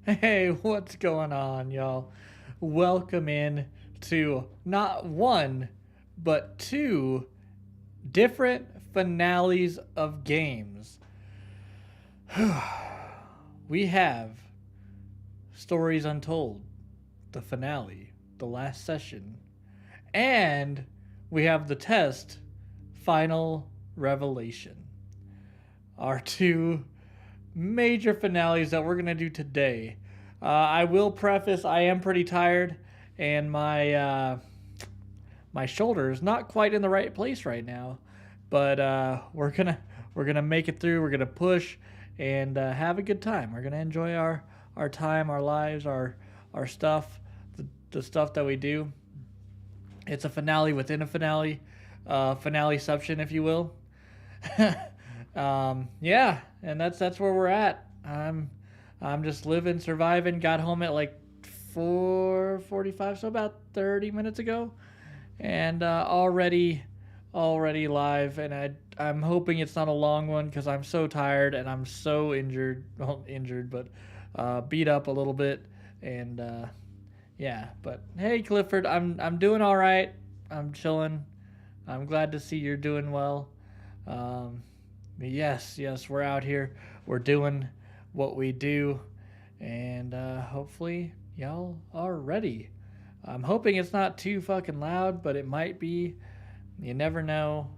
Hey, what's going on, y'all? Welcome in to not one, but two different finales of games. We have Stories Untold, the finale, the last session, and we have the test, Final Revelation. Our two major finales that we're gonna do today. I will preface I am pretty tired, and my shoulder is not quite in the right place right now, but we're gonna make it through. We're gonna push and have a good time. We're gonna enjoy our time, our lives, our stuff, the stuff that we do. It's a finale within a finale, finaleception, if you will. Yeah, and that's where we're at. I'm just living, surviving. Got home at like 4:45, so about 30 minutes ago, and already live. And I'm hoping it's not a long one because I'm so tired and I'm so injured. Well, injured, but beat up a little bit. And yeah, but hey, Clifford, I'm doing all right. I'm chilling. I'm glad to see you're doing well. Um, yes, we're out here. We're doing what we do, and hopefully y'all are ready. I'm hoping it's not too fucking loud, but it might be. You never know.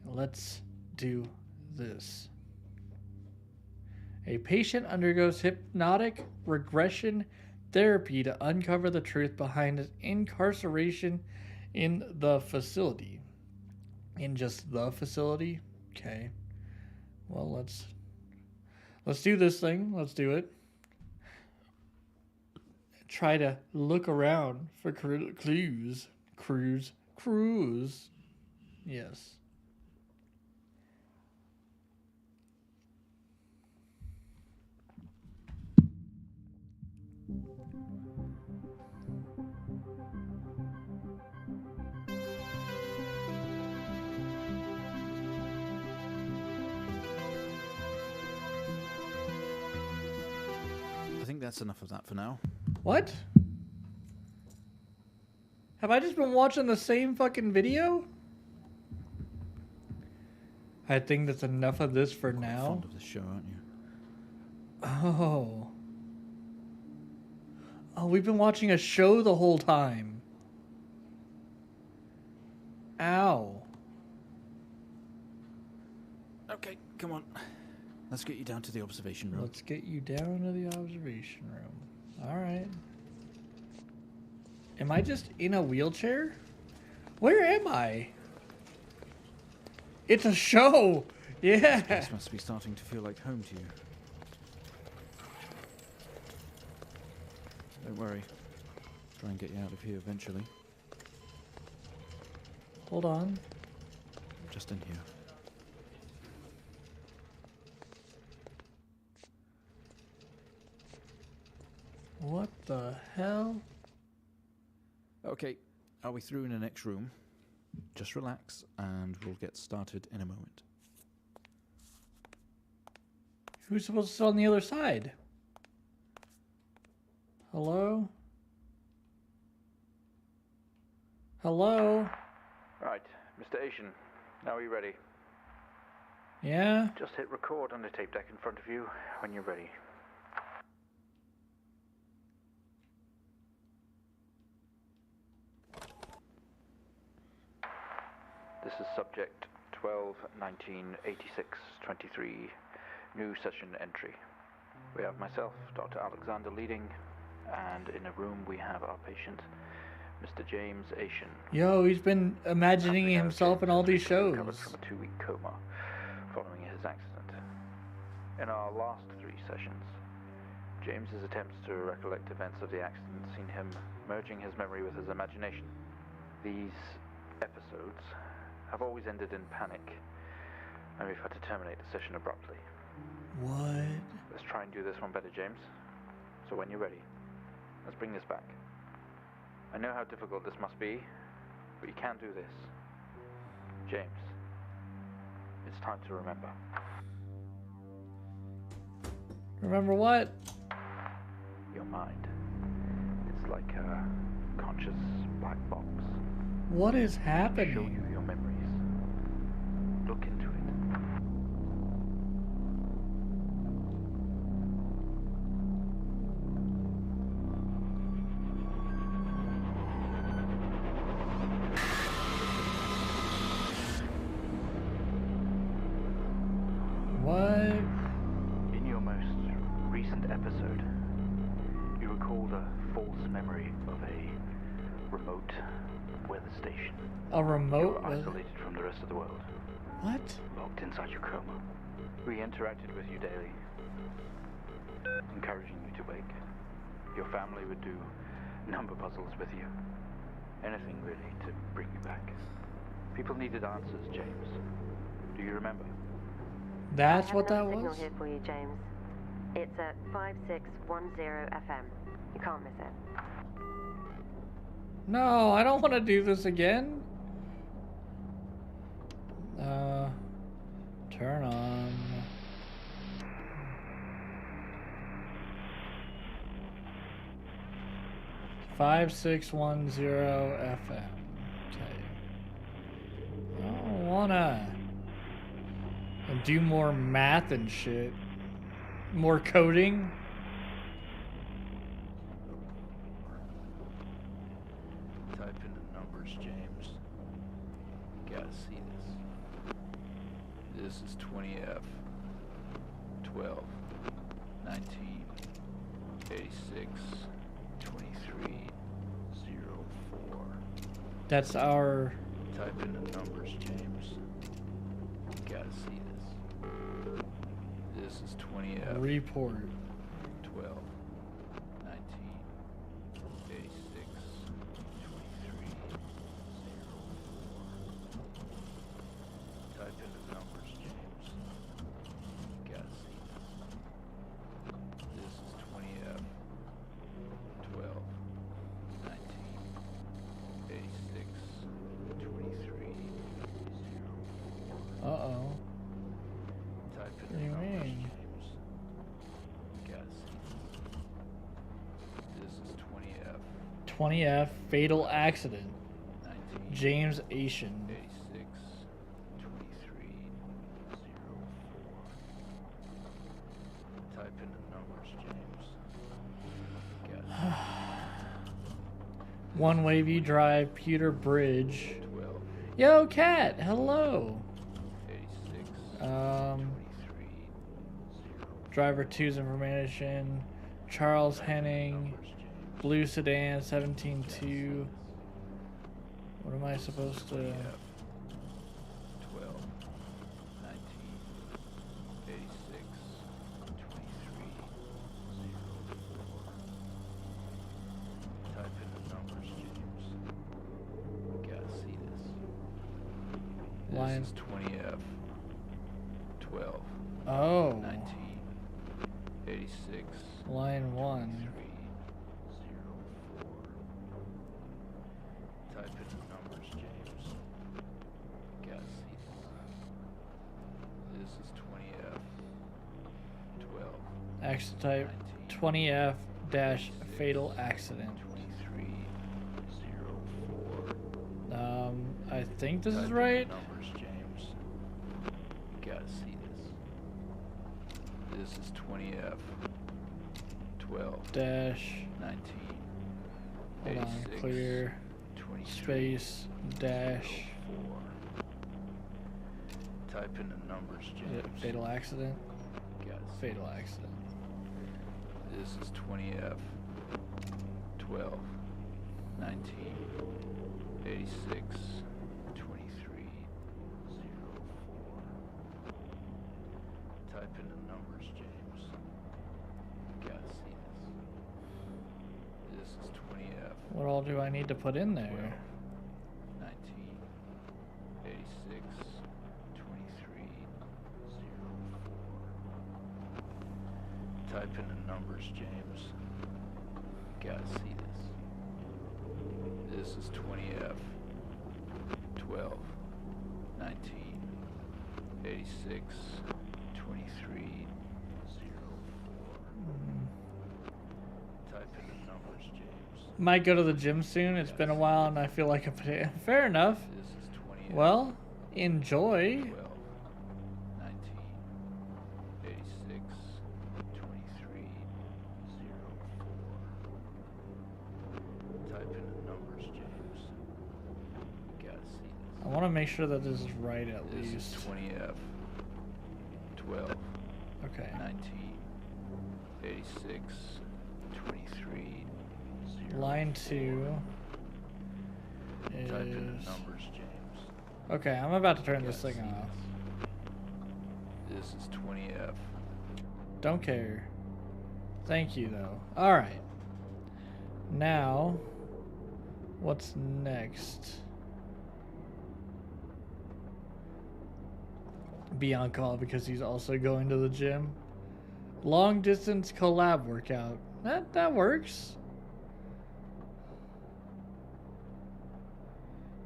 Let's do this. A patient undergoes hypnotic regression therapy to uncover the truth behind his incarceration in the facility. In just the facility? Okay. Well, let's do this thing. Let's do it. Try to look around for clues. Cruise. Yes. I think that's enough of that for now. What? Have I just been watching the same fucking video? I think that's enough of this for Quite now. fond of this show, aren't you? Oh. Oh, we've been watching a show the whole time. Ow. Okay, come on. Let's get you down to the observation room. Let's get you down to the observation room. Alright. Am I just in a wheelchair? Where am I? It's a show! Yeah! This must be starting to feel like home to you. Don't worry. Try and get you out of here eventually. Hold on. Just in here. What the hell? Okay, are we through in the next room? Just relax and we'll get started in a moment. Who's supposed to sit on the other side? Hello? Hello? Right, Mr. Asian, now are you ready? Yeah? Just hit record on the tape deck in front of you when you're ready. This is subject 12-19-86-23, new session entry. We have myself, Dr. Alexander leading, and in a room we have our patient, Mr. James Asian. Yo, he's been imagining Happily himself in James all has these recently recovered shows. from a 2-week coma following his accident. In our last 3 sessions, James's attempts to recollect events of the accident seen him merging his memory with his imagination. These episodes have always ended in panic, and we've had to terminate the session abruptly. What? Let's try and do this one better, James. So when you're ready, let's bring this back. I know how difficult this must be, but you can do this. James, it's time to remember. Remember what? mind. It's like a conscious black box. What is Show happening? you your memories. Look into it. What? In your most recent episode, you recalled a false memory of a remote weather station. A You remote? were isolated from the rest of the world, What? locked inside your coma. We interacted with you daily, encouraging you to wake. Your family would do number puzzles with you. Anything really to bring you back. People needed answers, James. Do you remember? That's I have what that another signal was? here for you, James. It's at 5610 FM. You can't miss it. No, I don't want to do this again. Turn on. Five six 1 FM. Okay. I don't wanna do more math and shit. More coding. Type in the numbers, James. Gotta see this. This is 20F 12 19 86 23 04. That's our Type in the numbers, James. Gotta see this. This is 20F report. 12 19 86 23 04. Type in the numbers, James. Gotta see this. This is 20F 12 19 86 23 04. Uh-oh. Type What in do you the numbers, mean? James. Gotta see this. This is 20F 20F fatal accident. 19 James Asian. 86 23 04. Type in the numbers, James. Gotta One Wavy Drive, Pewter Bridge. see 12 Yo, Cat, hello. 86 Um, 23 driver 2's information. Charles Henning, numbers, James. blue sedan, 17-2. What am I supposed to? 12 19 86 23 04. Type in the numbers, James. Gotta see this. This Line. is 20F 12 Oh, 19 86 line 1. 23 04. Type in the numbers, James. Gotta see this. This is 20F 12 Accident type 20F dash fatal accident. 23 04. I think this Type is in right. the numbers, James. Gotta see this. This is 20F 12 Dash, 19 hold on, 86 clear, 23 space, dash. 04. Type in the numbers, Is James. it fatal accident? Gotta see. Fatal accident. This is 20F 12 19 86 23 04. Type in the numbers, James. Gotta see this. This is 20F What all do I need to put in there? 19 86 23 04. Type in the numbers, James. Gotta see this. This is 20F 12 19 86 23 04. Type numbers, James. Might go to the gym soon. It's been a while and I feel like a potato. Fair enough. This is 20. Well, enjoy. 12, 19, 86, 23, 04. Type in the numbers, James. You gotta see this. I want to make sure that this is right at This least. is 20F. 12, Okay. 19, 86, 23, 0. Line 2 Type in the is. numbers, James. Okay, I'm about to turn You this gotta thing see off. This is 20F. Don't care. Thank you, though. Alright. Now, what's next? Be on call because he's also going to the gym. Long distance collab workout. That works.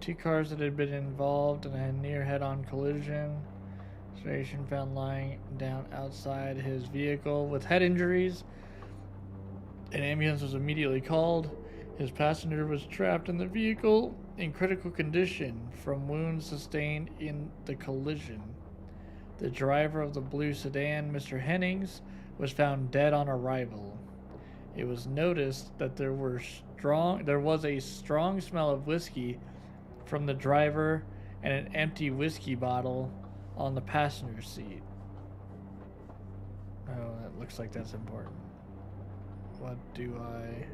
2 cars that had been involved in a near head-on collision. Station found lying down outside his vehicle with head injuries. An ambulance was immediately called. His passenger was trapped in the vehicle in critical condition from wounds sustained in the collision. The driver of the blue sedan, Mr. Hennings, was found dead on arrival. It was noticed that there was a strong smell of whiskey from the driver and an empty whiskey bottle on the passenger seat. Oh, that looks like that's important. What do I...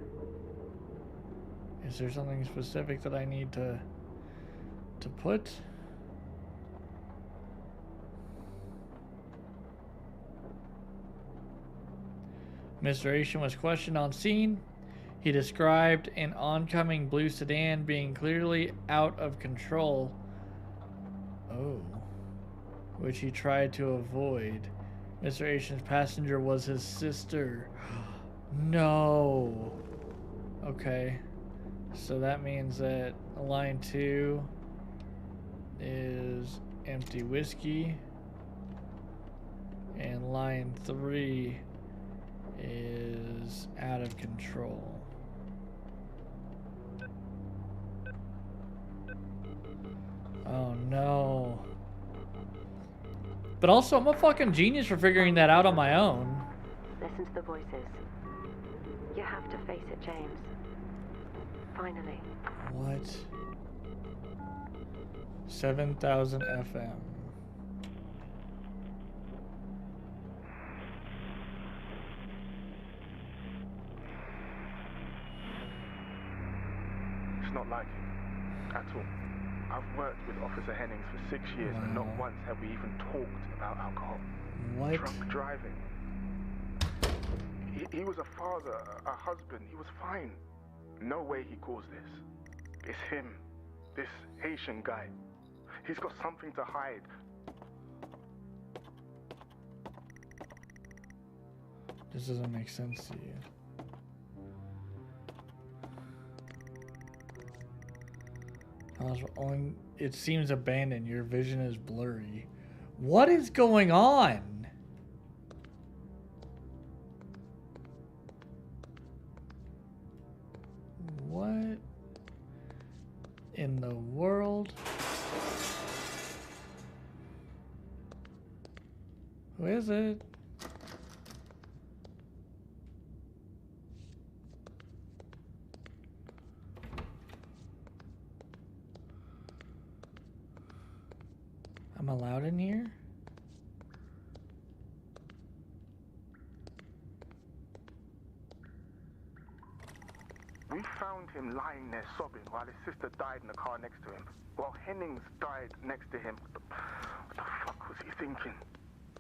Is there something specific that I need to put? Mr. Asian was questioned on scene. He described an oncoming blue sedan being clearly out of control. Oh. Which he tried to avoid. Mr. Asian's passenger was his sister. No. Okay. So that means that line 2 is empty whiskey. And line 3 is out of control. Oh no. But also, I'm a fucking genius for figuring that out on my own. Listen to the voices. You have to face it, James. Finally. What? 7,000 FM. It's not like him. At all. I've worked with Officer Hennings for 6 years, and not Wow. once have we even talked about alcohol. What? Drunk driving. He was a father, a husband. He was fine. No way he caused this. It's him. This Haitian guy. He's got something to hide. This doesn't make sense to you. It seems abandoned. Your vision is blurry. What is going on? What in the world? Who is it? I'm allowed in here? We found him lying there sobbing while his sister died in the car next to him. While Hennings died next to him. What the fuck was he thinking?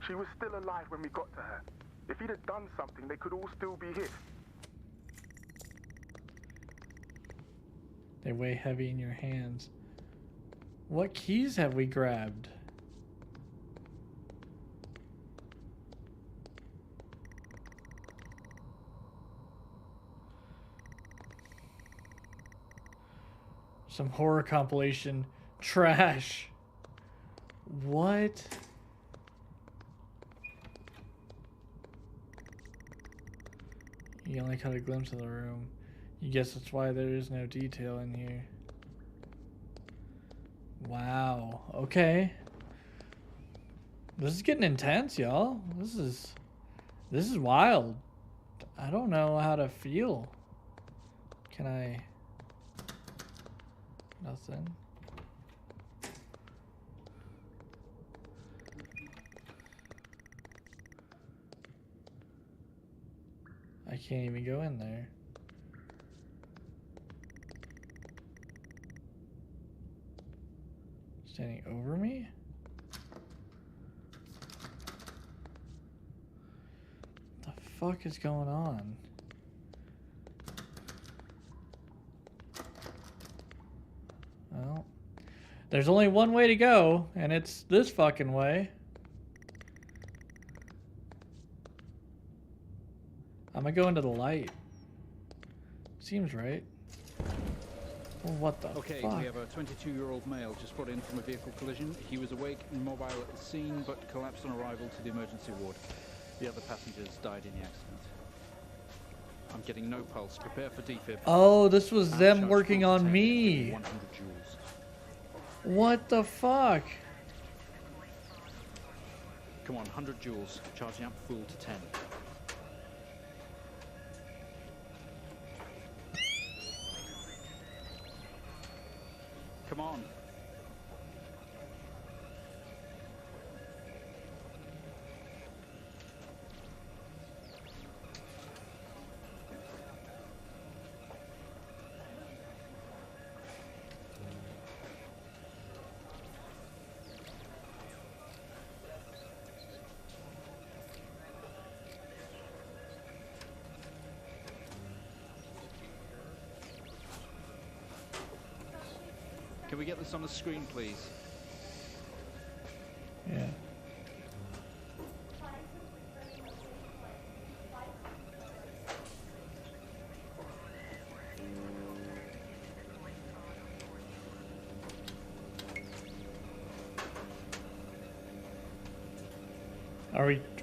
She was still alive when we got to her. If he'd have done something, they could all still be here. They weigh heavy in your hands. What keys have we grabbed? Some horror compilation trash. What? You only caught a glimpse of the room. You guess that's why there is no detail in here. Wow. Okay. This is getting intense, y'all. This is wild. I don't know how to feel. Can I? Nothing. I can't even go in there. Standing over me? What the fuck is going on? Well, there's only one way to go, and it's this fucking way. I'm gonna go into the light. Seems right. Well, what the Okay, fuck? we have a 22-year-old male just brought in from a vehicle collision. He was awake and mobile at the scene, but collapsed on arrival to the emergency ward. The other passengers died in the accident. I'm getting no pulse. Prepare for defib. Oh, this was And them charge working full on to 10, me. 100 joules. What the fuck? Come on, 100 joules. Charging up full to 10. Come on. Can we get this on the screen, please? Yeah.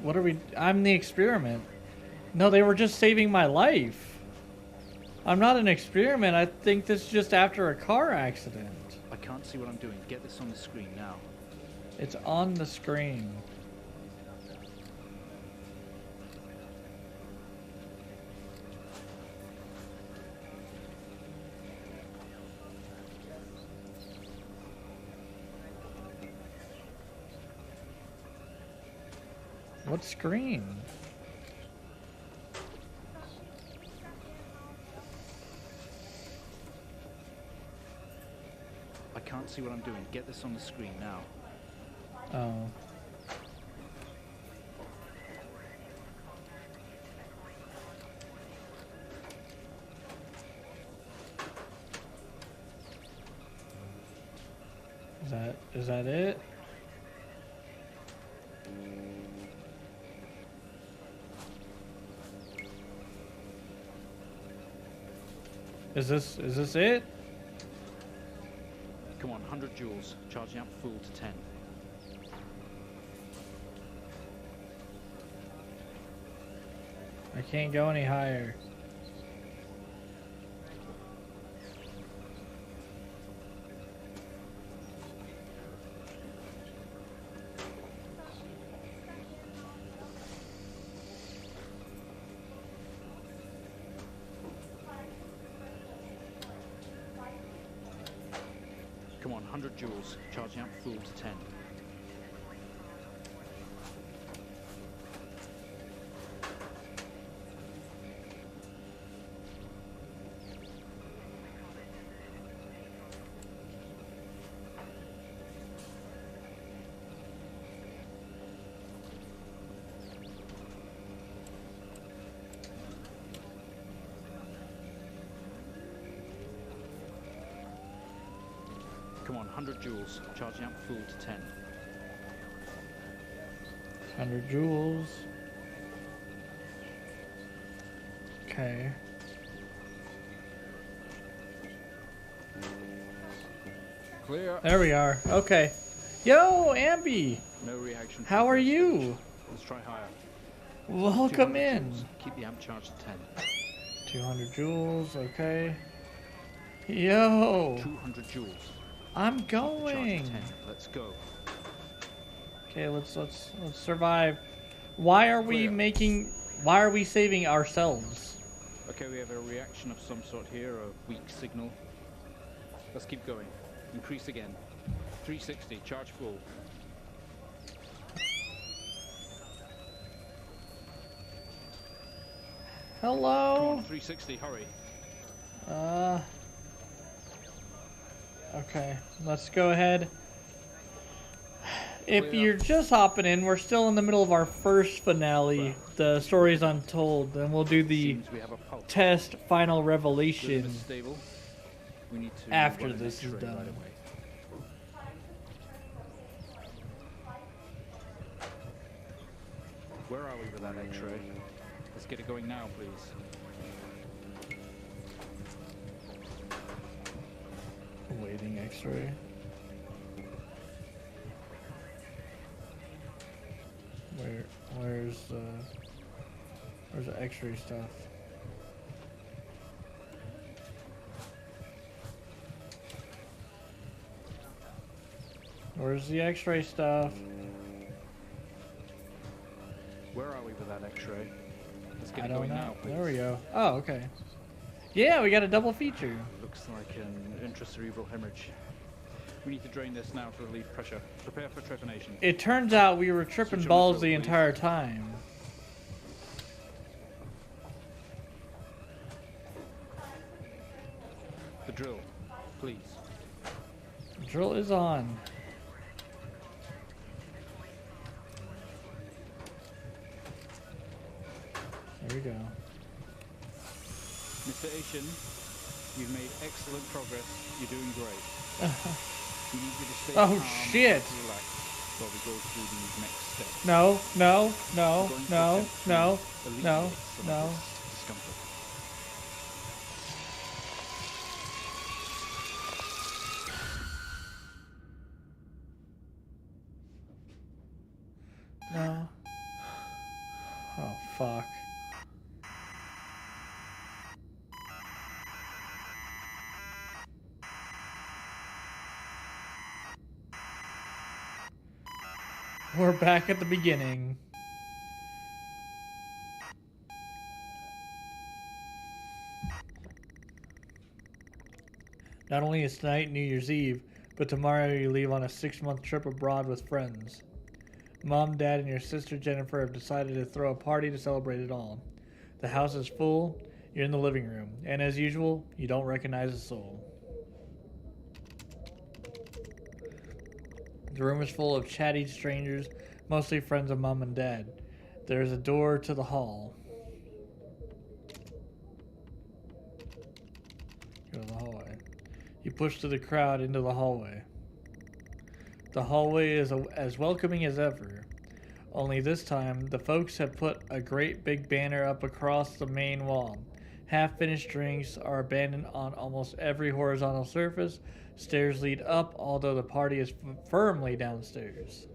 What are we, I'm the experiment. No, they were just saving my life. I'm not an experiment. I think this is just after a car accident. I can't see what I'm doing. Get this on the screen now. It's on the screen. What screen? I can't see what I'm doing. Get this on the screen now. Oh. Is that it? Is this it? Come on, 100 joules. Charging up full to 10. I can't go any higher. Come on, 100 joules. Charging up full to 10. Come on, 100 joules. Charging up full to 10. 100 joules. Okay. Clear. There we are. Okay. Yo, Ambi. No reaction. How are you? Let's try higher. Welcome 200 in. joules. Keep the amp charged at 10. 200 joules, okay. Yo! 200 joules. I'm Keep the charge at going! 10. Let's go. Okay, let's survive. Why are we why are we saving ourselves? Okay, we have a reaction of some sort here, a weak signal. Let's keep going. Increase again. 360, charge full. Hello? Come on, 360, hurry. Okay, let's go ahead. If Clear. you're just hopping in, we're still in the middle of our first finale, the story's Untold. Then we'll do the Seems we have a pulse. test final Rhythm revelation is stable. We need to after run an this is X-ray done. right away. Where are we with that X-ray? Let's get it going now, please. Waiting X-ray. Where's the X-ray stuff? Where's the X-ray stuff? Where are we with that X-ray? Let's get I it don't going know. now, please. There we go. Oh, okay. Yeah, we got a double feature. Looks like an intracerebral hemorrhage. We need to drain this now to relieve pressure. Prepare for trepanation. It turns out we were tripping Switch on the balls probe, the please. entire time. The drill, please. Drill is on. There we go. Mr. Asian, you've made excellent progress. You're doing great. We need you to stay Oh, calm shit. and relaxed while we go through these next steps. No, no, no, We're going to no, attempt to no, alleviate no, some no. of this discomfort. No. Oh, fuck. We're back at the beginning. Not only is tonight New Year's Eve, but tomorrow you leave on a 6-month trip abroad with friends. Mom, Dad, and your sister Jennifer have decided to throw a party to celebrate it all. The house is full, you're in the living room, and as usual, you don't recognize a soul. The room is full of chatty strangers, mostly friends of Mom and Dad. There is a door to the hall. Go to the hallway. You push through the crowd into the hallway. The hallway is as welcoming as ever. Only this time, the folks have put a great big banner up across the main wall. Half-finished drinks are abandoned on almost every horizontal surface. Stairs lead up, although the party is firmly downstairs.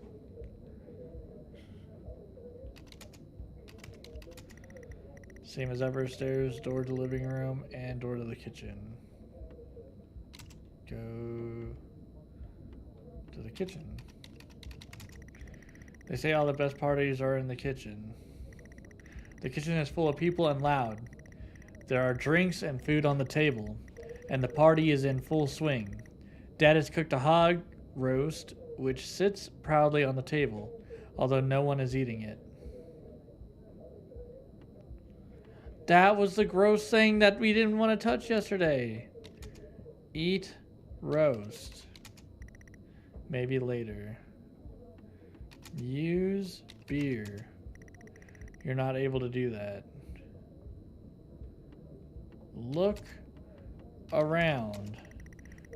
Same as ever, stairs, door to the living room, and door to the kitchen. Go to the kitchen. They say all the best parties are in the kitchen. The kitchen is full of people and loud. There are drinks and food on the table, and the party is in full swing. Dad has cooked a hog roast, which sits proudly on the table, although no one is eating it. That was the gross thing that we didn't want to touch yesterday. Eat roast. Maybe later. Use beer. You're not able to do that. Look around.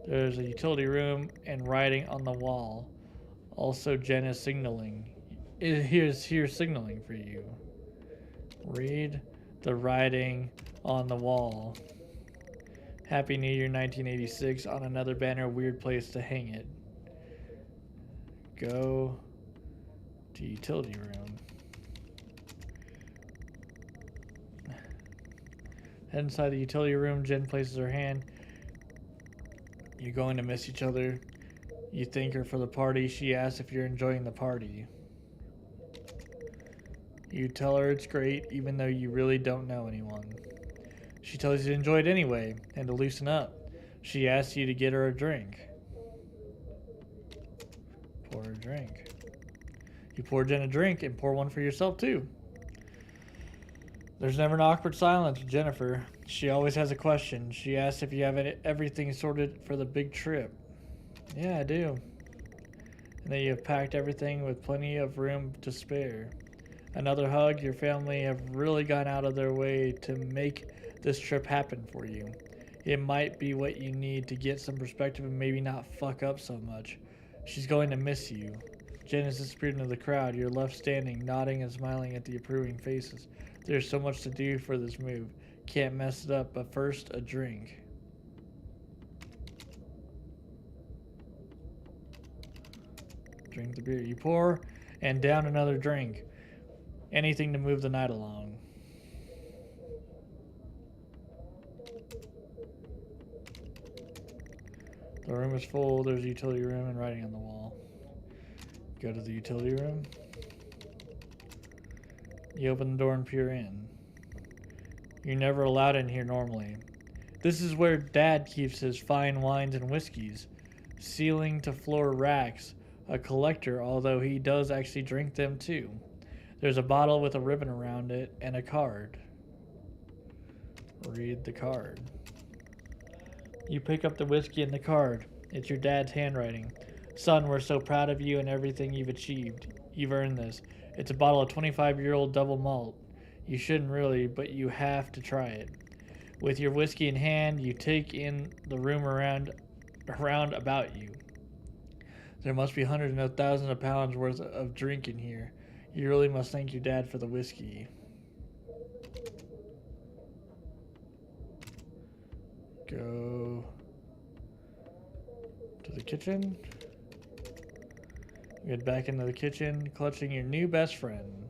There's a utility room and writing on the wall. Also, Jen is signaling. Here's signaling for you. Read the writing on the wall. Happy New Year 1986 on another banner, weird place to hang it. Go to utility room. Head inside the utility room. Jen places her hand. You're going to miss each other. You thank her for the party. She asks if you're enjoying the party. You tell her it's great, even though you really don't know anyone. She tells you to enjoy it anyway, and to loosen up. She asks you to get her a drink. Pour her a drink. You pour Jen a drink and pour one for yourself too. There's never an awkward silence with Jennifer. She always has a question. She asks if you have everything sorted for the big trip. Yeah, I do. And that you have packed everything with plenty of room to spare. Another hug. Your family have really gone out of their way to make this trip happen for you. It might be what you need to get some perspective and maybe not fuck up so much. She's going to miss you. Jen has disappeared into the crowd. You're left standing, nodding and smiling at the approving faces. There's so much to do for this move. Can't mess it up, but first, a drink. Drink the beer. You pour and down another drink. Anything to move the night along. The room is full. There's a utility room and writing on the wall. Go to the utility room. You open the door and peer in. You're never allowed in here normally. This is where Dad keeps his fine wines and whiskeys. Ceiling to floor racks. A collector, although he does actually drink them too. There's a bottle with a ribbon around it and a card. Read the card. You pick up the whiskey and the card. It's your dad's handwriting. Son, we're so proud of you and everything you've achieved. You've earned this. It's a bottle of 25-year-old double malt. You shouldn't really, but you have to try it. With your whiskey in hand, you take in the room around about you. There must be hundreds, no thousands of pounds worth of drink in here. You really must thank your dad for the whiskey. Go to the kitchen. Get back into the kitchen, clutching your new best friend.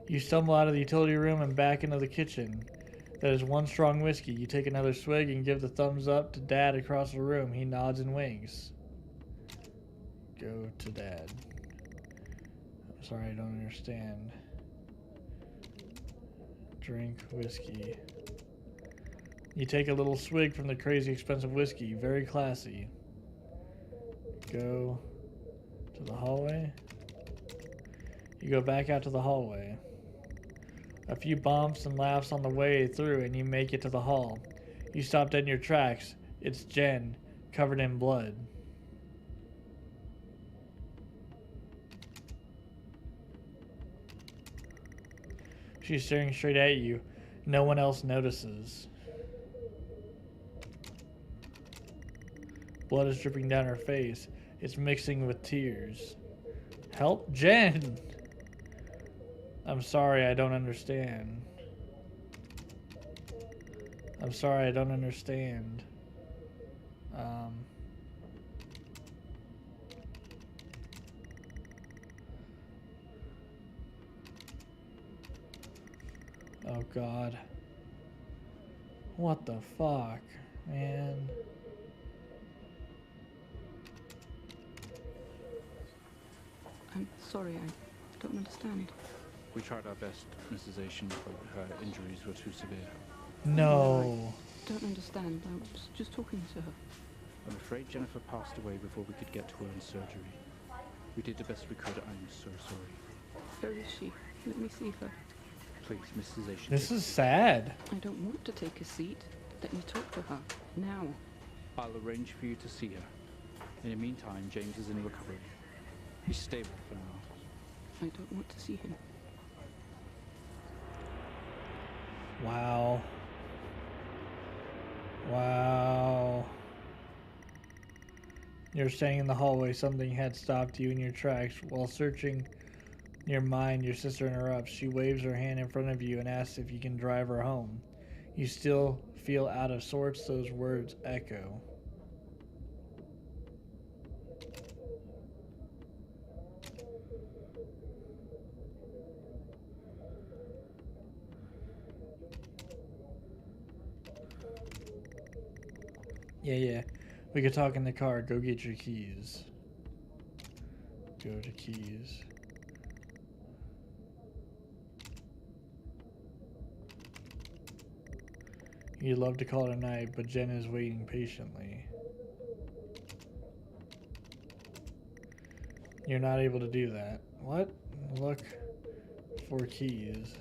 You stumble out of the utility room and back into the kitchen. That is one strong whiskey. You take another swig and give the thumbs up to Dad across the room. He nods and winks. Go to Dad. I'm sorry, I don't understand. Drink whiskey. You take a little swig from the crazy expensive whiskey. Very classy. Go to the hallway. You go back out to the hallway. A few bumps and laughs on the way through and you make it to the hall. You stop dead in your tracks. It's Jen, covered in blood. She's staring straight at you. No one else notices. Blood is dripping down her face. It's mixing with tears. Help, Jen! I'm sorry, I don't understand. I'm sorry, I don't understand. Oh God. What the fuck, man? I'm sorry, I don't understand. We tried our best, Mrs. Asian, but her injuries were too severe. No. I don't understand. I was just talking to her. I'm afraid Jennifer passed away before we could get to her in surgery. We did the best we could. I'm so sorry. Where is she? Let me see her. Please, Mrs. Asian. This is sad. I don't want to take a seat. Let me talk to her. Now. I'll arrange for you to see her. In the meantime, James is in recovery. He's stable for now. I don't want to see him. Wow. Wow. You're standing in the hallway. Something had stopped you in your tracks. While searching your mind, your sister interrupts. She waves her hand in front of you and asks if you can drive her home. You still feel out of sorts. Those words echo. Yeah. We could talk in the car. Go get your keys. Go to keys. You'd love to call it a night, but Jen is waiting patiently. You're not able to do that. What? Look for keys.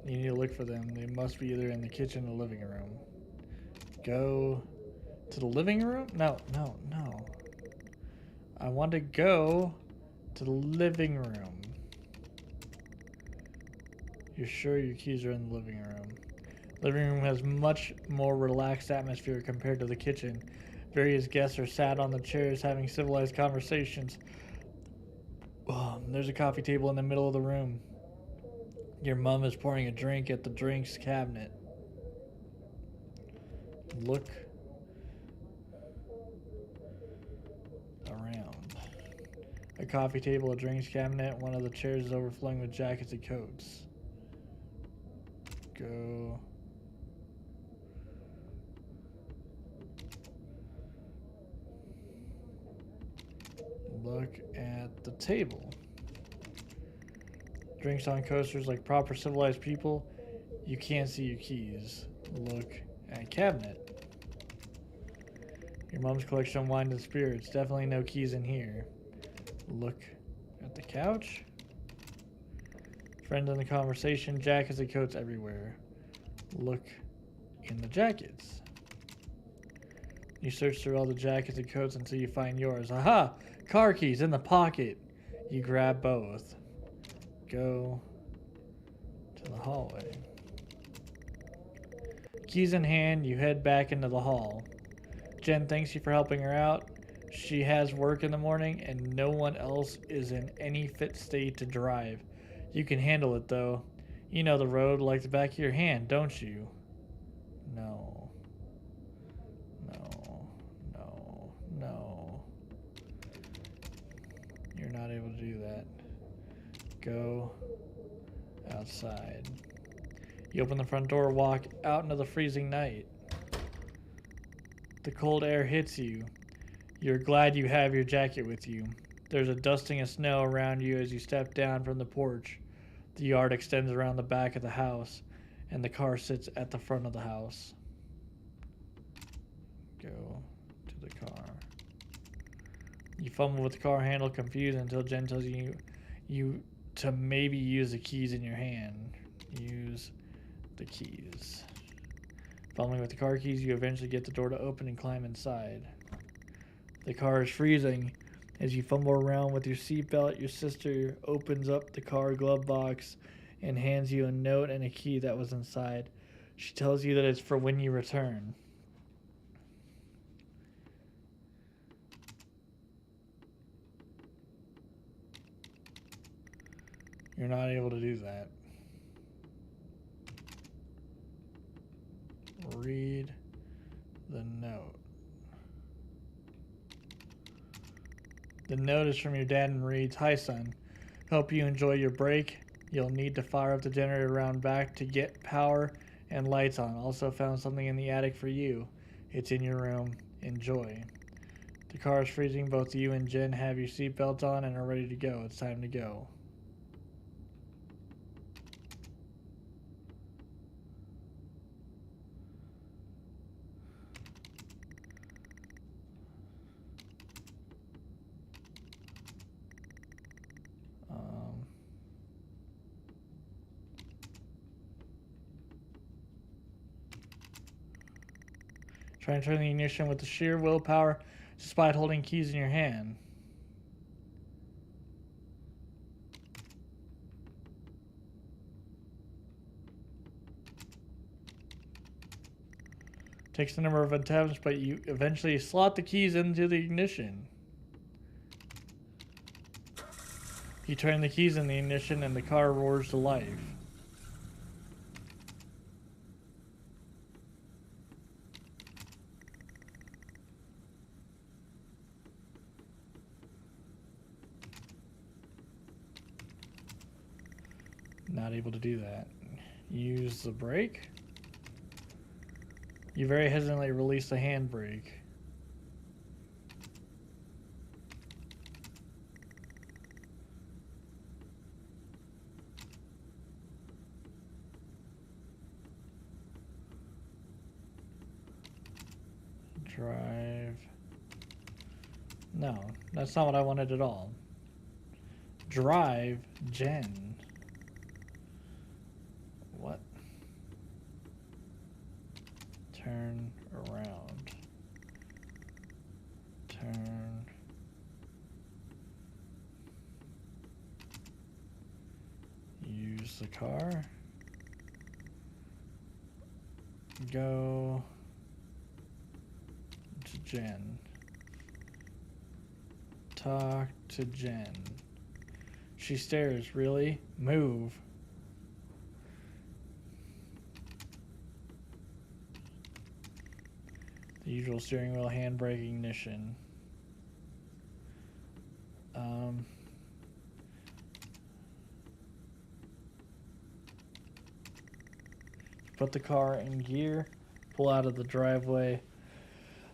You need to look for them. They must be either in the kitchen or living room. Go to the living room? No. I want to go to the living room. You're sure your keys are in the living room? Living room has much more relaxed atmosphere compared to the kitchen. Various guests are sat on the chairs having civilized conversations. Oh, there's a coffee table in the middle of the room. Your mom is pouring a drink at the drinks cabinet. Look around. A coffee table, a drinks cabinet, one of the chairs is overflowing with jackets and coats. Go. Look at the table. Drinks on coasters like proper civilized people. You can't see your keys. Look at cabinet. Your mom's collection of wine and spirits. Definitely no keys in here. Look at the couch. Friends in the conversation. Jackets and coats everywhere. Look in the jackets. You search through all the jackets and coats until you find yours. Aha! Car keys in the pocket. You grab both. Go to the hallway. Keys in hand, you head back into the hall. Jen thanks you for helping her out. She has work in the morning and no one else is in any fit state to drive. You can handle it though. You know the road like the back of your hand, don't you? No. You're not able to do that. Go outside. You open the front door, walk out into the freezing night. The cold air hits you. You're glad you have your jacket with you. There's a dusting of snow around you as you step down from the porch. The yard extends around the back of the house, and the car sits at the front of the house. Go to the car. You fumble with the car handle, confused, until Jen tells you to maybe use the keys in your hand. Use the keys. Fumbling with the car keys, you eventually get the door to open and climb inside. The car is freezing. As you fumble around with your seatbelt, your sister opens up the car glove box and hands you a note and a key that was inside. She tells you that it's for when you return. You're not able to do that. Read the note. The note is from your dad and reads, "Hi son, hope you enjoy your break. You'll need to fire up the generator around back to get power and lights on. Also found something in the attic for you. It's in your room. Enjoy." The car is freezing. Both you and Jen have your seatbelts on and are ready to go. It's time to go. Try and turn the ignition with the sheer willpower despite holding keys in your hand. Takes a number of attempts, but you eventually slot the keys into the ignition. You turn the keys in the ignition and the car roars to life. Not able to do that. Use the brake. You very hesitantly release the handbrake. Drive. No, that's not what I wanted at all. Drive Jen. What? Turn around. Turn. Use the car. Go to Jen. Talk to Jen. She stares. Really? Move. The usual steering wheel, handbrake, ignition. Put the car in gear. Pull out of the driveway.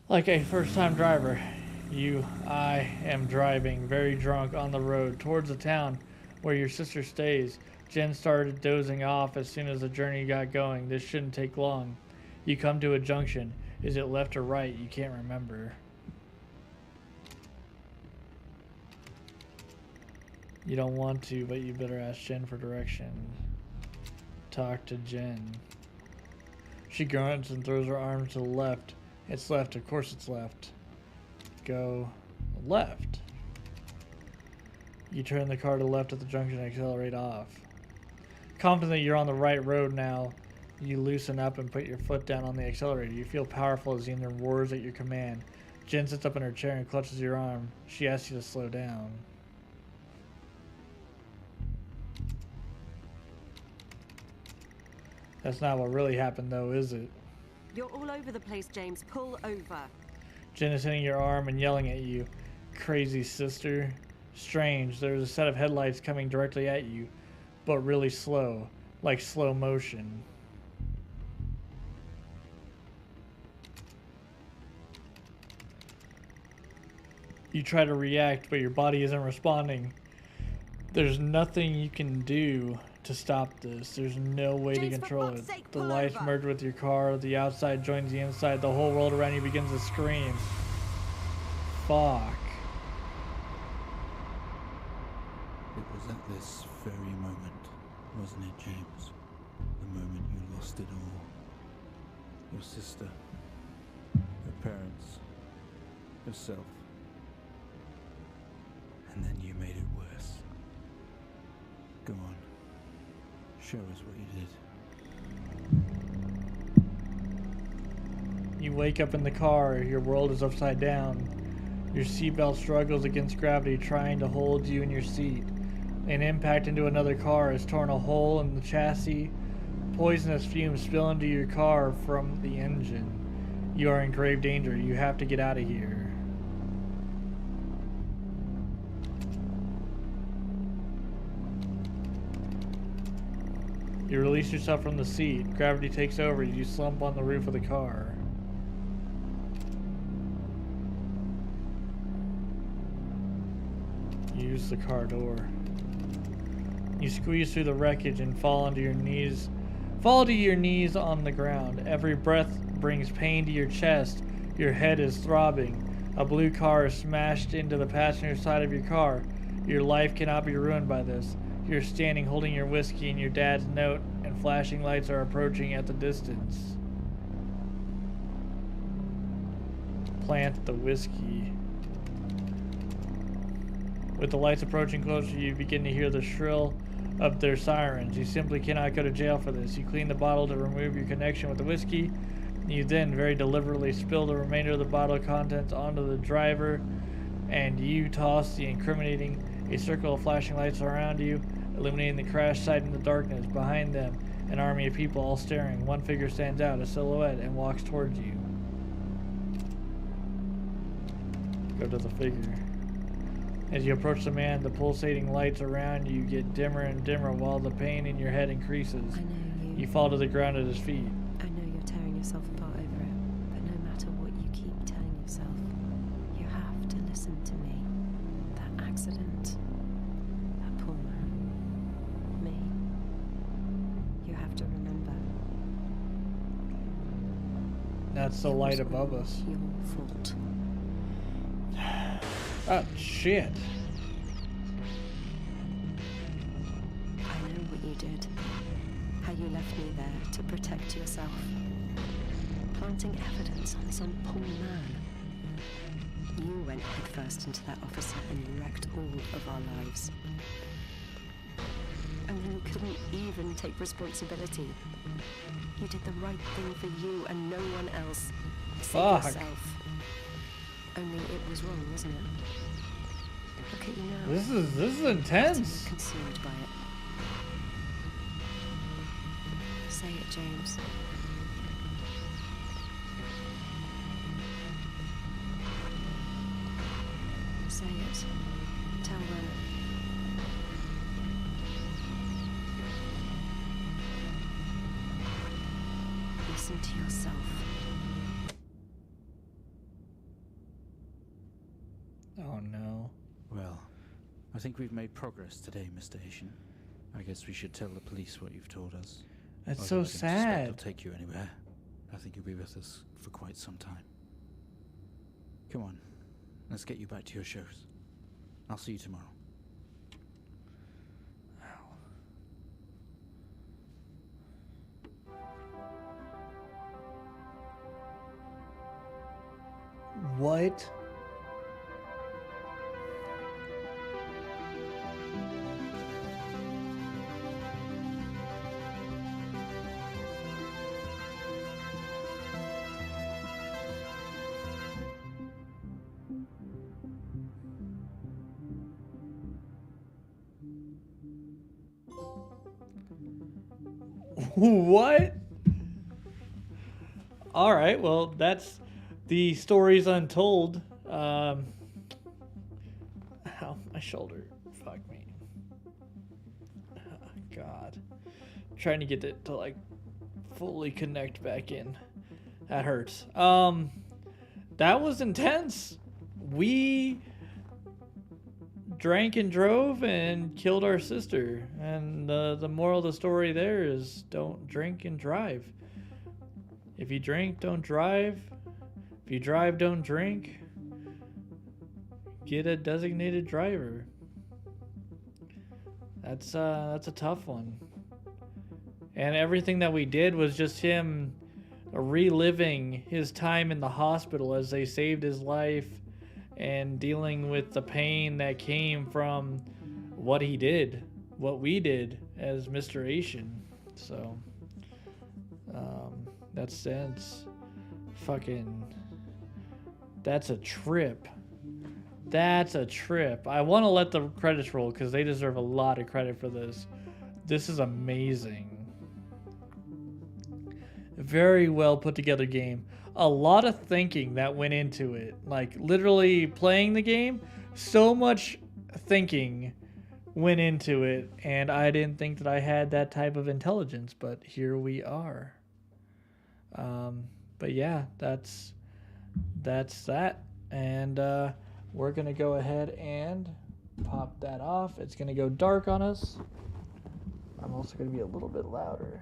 Like a first-time driver. I am driving, very drunk, on the road towards the town where your sister stays. Jen started dozing off as soon as the journey got going. This shouldn't take long. You come to a junction. Is it left or right? You can't remember. You don't want to, but you better ask Jen for direction. Talk to Jen. She grunts and throws her arms to the left. It's left. Of course it's left. Go left. You turn the car to left at the junction and accelerate off. Confident that you're on the right road now, you loosen up and put your foot down on the accelerator. You feel powerful as the engine roars at your command. Jen sits up in her chair and clutches your arm. She asks you to slow down. That's not what really happened, though, is it? You're all over the place, James. Pull over. Jen is hitting your arm and yelling at you. Crazy sister. Strange. There's a set of headlights coming directly at you, but really slow, like slow motion. You try to react, but your body isn't responding. There's nothing you can do to stop this. There's no way to control it. The lights merge with your car. The outside joins the inside. The whole world around you begins to scream. Fuck. It was at this very moment, wasn't it, James? The moment you lost it all. Your sister, your parents, yourself. And then you made it worse. Go on. Show us what you did. You wake up in the car. Your world is upside down. Your seatbelt struggles against gravity, trying to hold you in your seat. An impact into another car has torn a hole in the chassis. Poisonous fumes spill into your car from the engine. You are in grave danger. You have to get out of here. You release yourself from the seat. Gravity takes over. You slump on the roof of the car. You use the car door. You squeeze through the wreckage and fall to your knees on the ground. Every breath brings pain to your chest. Your head is throbbing. A blue car is smashed into the passenger side of your car. Your life cannot be ruined by this. You're standing holding your whiskey and your dad's note, and flashing lights are approaching at the distance. Plant the whiskey. With the lights approaching closer, you begin to hear the shrill of their sirens. You simply cannot go to jail for this. You clean the bottle to remove your connection with the whiskey. You then very deliberately spill the remainder of the bottle contents onto the driver, and you toss the incriminating. A circle of flashing lights around you, illuminating the crash site in the darkness. Behind them, an army of people all staring. One figure stands out, a silhouette, and walks towards you. Go to the figure. As you approach the man, the pulsating lights around you get dimmer and dimmer while the pain in your head increases. I know you. You fall to the ground at his feet. I know you're tearing yourself apart over it. yourself. You have to listen to me. That accident. That poor man. Me. You have to remember. That's the light above us. Your fault. Oh, shit. I know what you did. How you left me there to protect yourself. Planting evidence on some poor man. You went headfirst into that officer and you wrecked all of our lives. And then you couldn't even take responsibility. You did the right thing for you and no one else. Save Fuck. yourself. Only it was wrong, wasn't it? Look at you now. This is Utterly intense. consumed by it. Say it, James. Say it. Tell them. Listen to yourself. Oh no. Well, I think we've made progress today, Mr. Asian. I guess we should tell the police what you've told us. That's Although so I don't suspect sad. they'll take you anywhere. I think you'll be with us for quite some time. Come on, let's get you back to your shows. I'll see you tomorrow. What? What? All right, well, that's the stories untold. Ow, my shoulder. Fuck me. Oh, God. I'm trying to get it to like fully connect back in. That hurts. That was intense. We drank and drove and killed our sister. And the moral of the story there is don't drink and drive. If you drink, don't drive. If you drive, don't drink. Get a designated driver. That's a tough one. And everything that we did was just him reliving his time in the hospital as they saved his life and dealing with the pain that came from what he did, what we did as Mr. Asian. So, that's fucking, that's a trip. That's a trip. I want to let the credits roll because they deserve a lot of credit for this. This is amazing. Very well put together game. A lot of thinking that went into it. Like literally playing the game, so much thinking went into it, and I didn't think that I had that type of intelligence, but here we are. But yeah, that's that, and we're gonna go ahead and pop that off. It's gonna go dark on us. I'm also gonna be a little bit louder.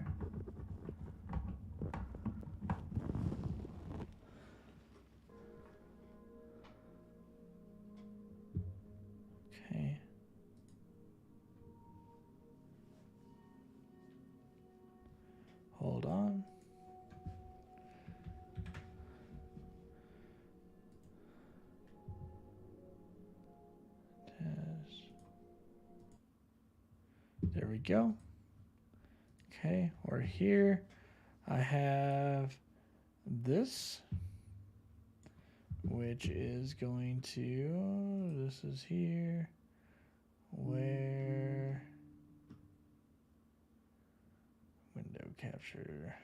Okay. Hold on. There we go. Okay, we're here. I have this, which is going to, this is here, where, window capture.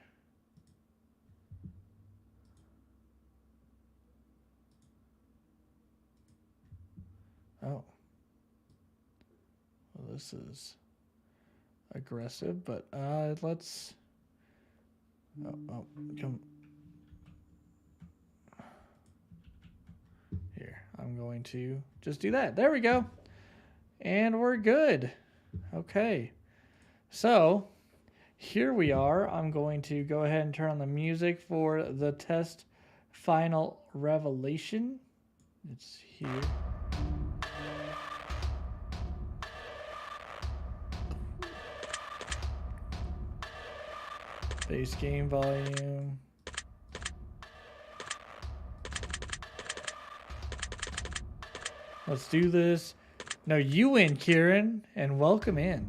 Oh. Well, this is aggressive, but let's, come. I'm going to just do that. There we go. And we're good. Okay. So here we are. I'm going to go ahead and turn on the music for the test final revelation. It's here. Base game volume. Let's do this. No, you win, Kieran, and welcome in.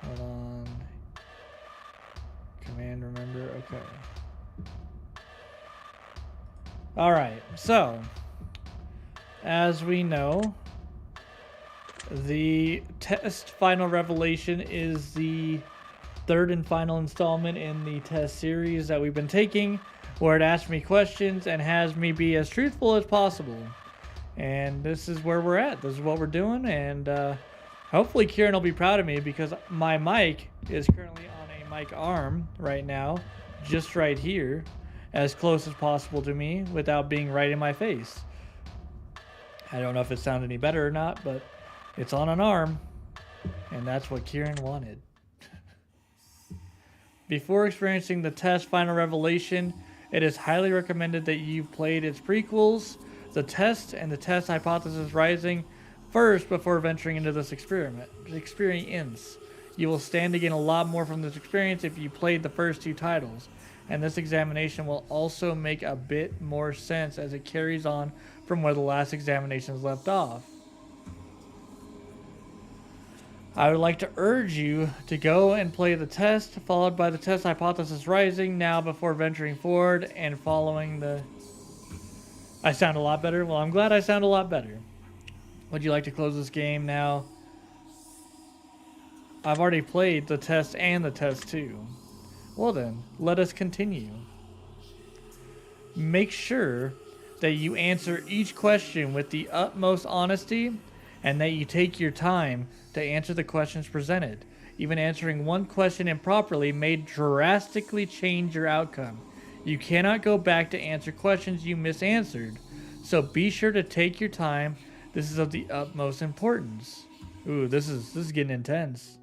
Hold on. Command, remember? Okay. All right. So, as we know, the test final revelation is the third and final installment in the test series that we've been taking, where it asks me questions and has me be as truthful as possible. And this is where we're at. This is what we're doing, and hopefully Kieran will be proud of me, because my mic is currently on a mic arm right now, just right here, as close as possible to me without being right in my face. I don't know if it sounded any better or not, but it's on an arm, and that's what Kieran wanted. Before experiencing the test final revelation, it is highly recommended that you've played its prequels, the test and the test hypothesis rising, first before venturing into this experience. You will stand to gain a lot more from this experience if you played the first two titles, and this examination will also make a bit more sense as it carries on from where the last examinations left off. I would like to urge you to go and play the test, followed by the test hypothesis rising now before venturing forward and following the... I sound a lot better? Well, I'm glad I sound a lot better. Would you like to close this game now? I've already played the test and the test 2. Well then, let us continue. Make sure that you answer each question with the utmost honesty, and that you take your time to answer the questions presented. Even answering one question improperly may drastically change your outcome. You cannot go back to answer questions you misanswered, so be sure to take your time. This is of the utmost importance. Ooh, this is getting intense.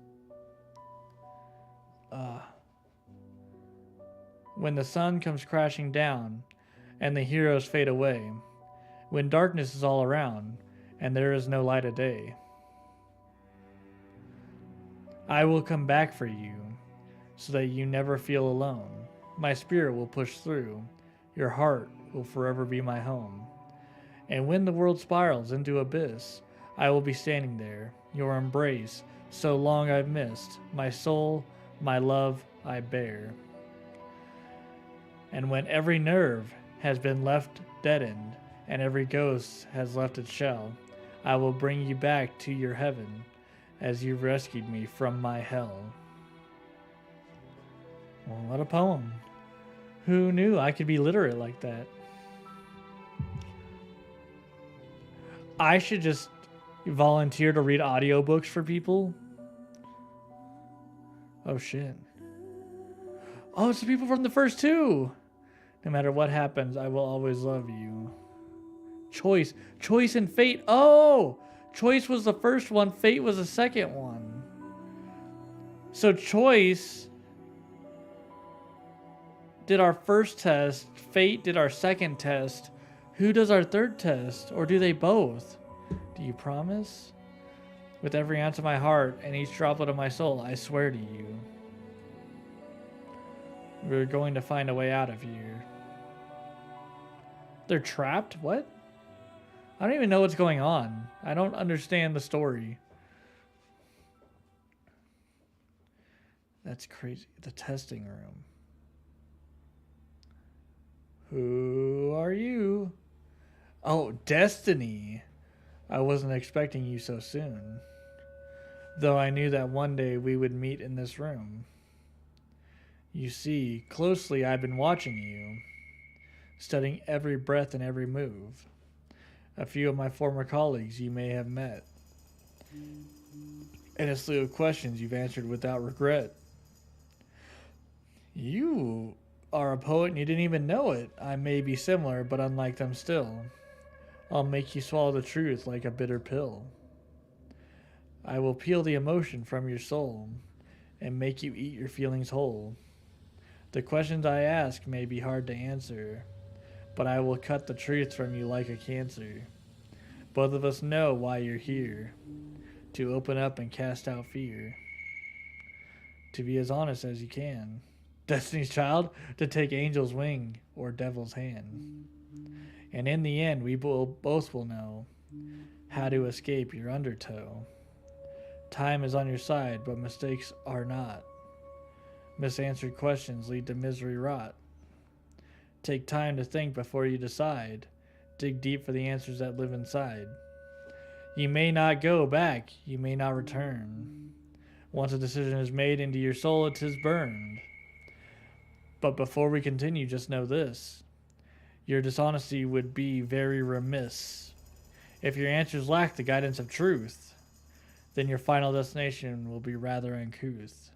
When the sun comes crashing down and the heroes fade away, when darkness is all around and there is no light of day, I will come back for you so that you never feel alone. My spirit will push through. Your heart will forever be my home. And when the world spirals into abyss, I will be standing there, your embrace, so long I've missed. My soul, my love I bear. And when every nerve has been left deadened, and every ghost has left its shell, I will bring you back to your heaven, as you rescued me from my hell. Well, what a poem. Who knew I could be literate like that? I should just volunteer to read audiobooks for people. Oh shit. Oh, it's the people from the first two. No matter what happens, I will always love you. Choice and fate. Oh! Choice was the first one, fate was the second one. So choice did our first test, fate did our second test. Who does our third test? Or do they both? Do you promise? With every ounce of my heart and each droplet of my soul, I swear to you. We're going to find a way out of here. They're trapped? What? I don't even know what's going on. I don't understand the story. That's crazy. The testing room. Who are you? Oh, Destiny. I wasn't expecting you so soon. Though I knew that one day we would meet in this room. You see, closely I've been watching you, studying every breath and every move. A few of my former colleagues you may have met. And a slew of questions you've answered without regret. You are a poet and you didn't even know it. I may be similar, but unlike them still. I'll make you swallow the truth like a bitter pill. I will peel the emotion from your soul and make you eat your feelings whole. The questions I ask may be hard to answer, but I will cut the truth from you like a cancer. Both of us know why you're here, to open up and cast out fear, to be as honest as you can. Destiny's Child, to take angel's wing or devil's hand. And in the end, we both will know how to escape your undertow. Time is on your side, but mistakes are not. Misanswered questions lead to misery rot. Take time to think before you decide. Dig deep for the answers that live inside. You may not go back, you may not return. Once a decision is made into your soul, it is burned. But before we continue, just know this. Your dishonesty would be very remiss. If your answers lack the guidance of truth, then your final destination will be rather uncouth.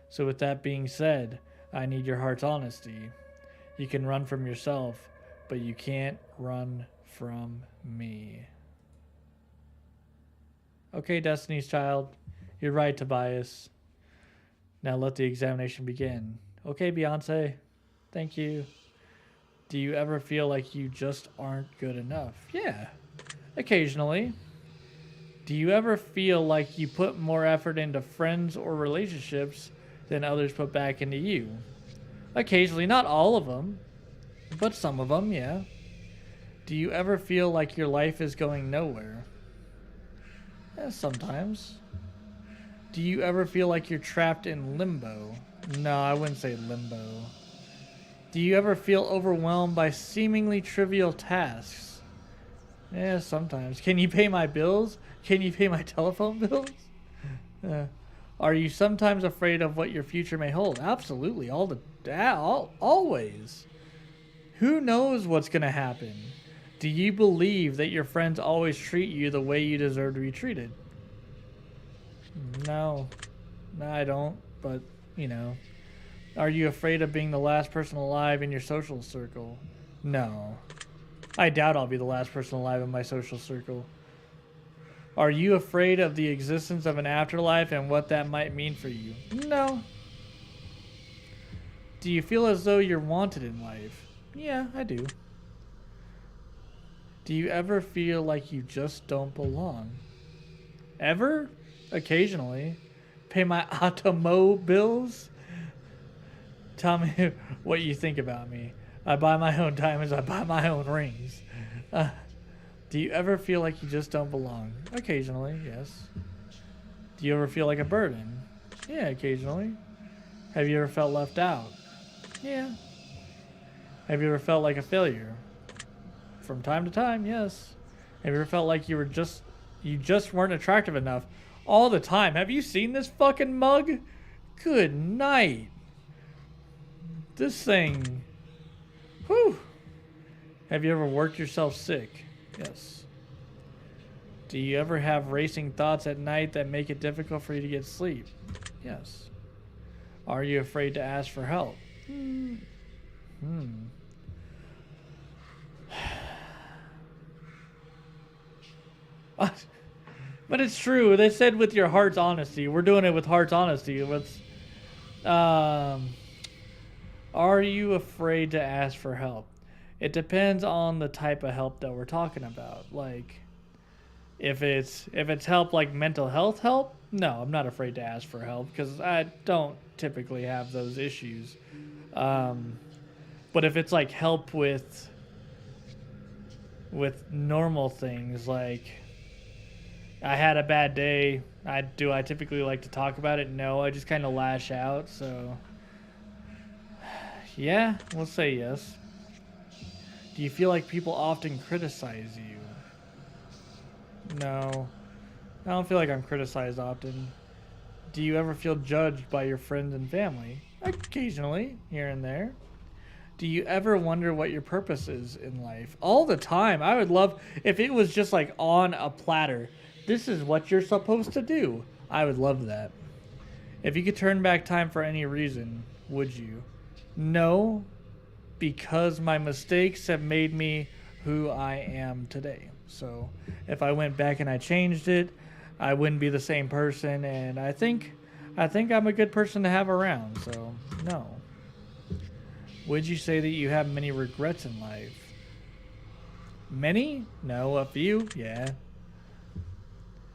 So with that being said, I need your heart's honesty. You can run from yourself, but you can't run from me. Okay, Destiny's Child, you're right, Tobias. Now let the examination begin. Okay, Beyonce, thank you. Do you ever feel like you just aren't good enough? Yeah, occasionally. Do you ever feel like you put more effort into friends or relationships than others put back into you? Occasionally, not all of them, but some of them, yeah. Do you ever feel like your life is going nowhere? Sometimes. Do you ever feel like you're trapped in limbo? No, I wouldn't say limbo. Do you ever feel overwhelmed by seemingly trivial tasks? Yeah, sometimes. Can you pay my bills? Can you pay my telephone bills? Are you sometimes afraid of what your future may hold? Absolutely, always. Who knows what's going to happen? Do you believe that your friends always treat you the way you deserve to be treated? No, I don't, but, you know. Are you afraid of being the last person alive in your social circle? No. I doubt I'll be the last person alive in my social circle. Are you afraid of the existence of an afterlife and what that might mean for you? No. Do you feel as though you're wanted in life? Yeah, I do. Do you ever feel like you just don't belong? Ever? Occasionally. Pay my automobiles? Tell me what you think about me. I buy my own diamonds, I buy my own rings. Do you ever feel like you just don't belong? Occasionally, yes. Do you ever feel like a burden? Yeah, occasionally. Have you ever felt left out? Yeah. Have you ever felt like a failure? From time to time, yes. Have you ever felt like you just weren't attractive enough? All the time. Have you seen this fucking mug? Good night. This thing. Whew. Have you ever worked yourself sick? Yes. Do you ever have racing thoughts at night that make it difficult for you to get sleep? Yes. Are you afraid to ask for help? But it's true. They said with your heart's honesty. We're doing it with heart's honesty. Are you afraid to ask for help? It depends on the type of help that we're talking about. Like, if it's help like mental health help, no, I'm not afraid to ask for help because I don't typically have those issues. But if it's like help with normal things, like I had a bad day, I typically like to talk about it? No, I just kind of lash out. So yeah, we'll say yes. Do you feel like people often criticize you? No, I don't feel like I'm criticized often. Do you ever feel judged by your friends and family? Occasionally, here and there. Do you ever wonder what your purpose is in life? All the time. I would love if it was just like on a platter. This is what you're supposed to do. I would love that. If you could turn back time for any reason, would you? No, because my mistakes have made me who I am today. So if I went back and I changed it, I wouldn't be the same person, and I think I'm a good person to have around. So no. Would you say that you have many regrets in life? Many? No, a few. Yeah.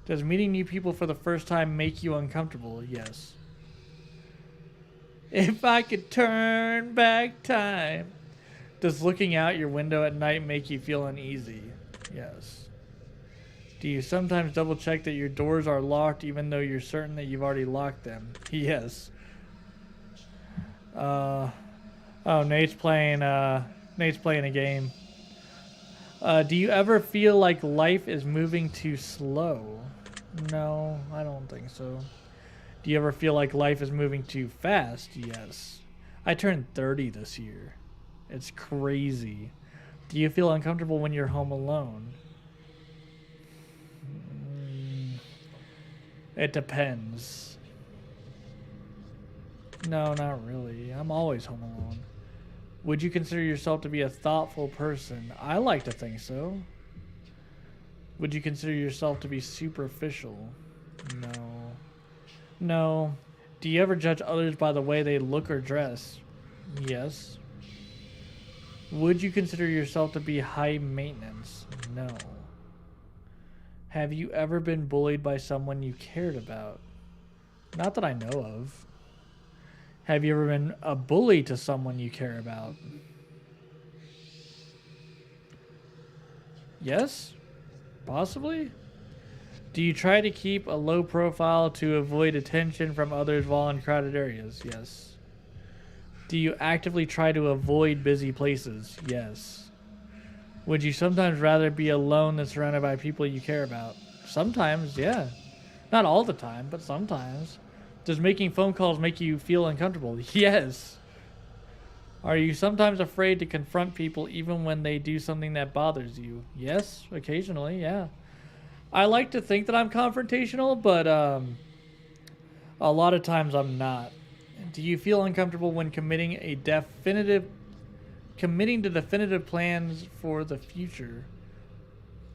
Does meeting new people for the first time make you uncomfortable? Yes. If I could turn back time. Does looking out your window at night make you feel uneasy? Yes. Do you sometimes double check that your doors are locked even though you're certain that you've already locked them? Yes. Oh, Nate's playing a game. Do you ever feel like life is moving too slow? No, I don't think so. Do you ever feel like life is moving too fast? Yes. I turned 30 this year. It's crazy. Do you feel uncomfortable when you're home alone? It depends. No, not really. I'm always home alone. Would you consider yourself to be a thoughtful person? I like to think so. Would you consider yourself to be superficial? No. No. Do you ever judge others by the way they look or dress? Yes. Would you consider yourself to be high maintenance? No. Have you ever been bullied by someone you cared about? Not that I know of. Have you ever been a bully to someone you care about? Yes? Possibly? Do you try to keep a low profile to avoid attention from others while in crowded areas? Yes. Do you actively try to avoid busy places? Yes. Would you sometimes rather be alone than surrounded by people you care about? Sometimes, yeah. Not all the time, but sometimes. Does making phone calls make you feel uncomfortable? Yes. Are you sometimes afraid to confront people even when they do something that bothers you? Yes, occasionally, yeah. I like to think that I'm confrontational, but a lot of times I'm not. Do you feel uncomfortable when committing to definitive plans for the future?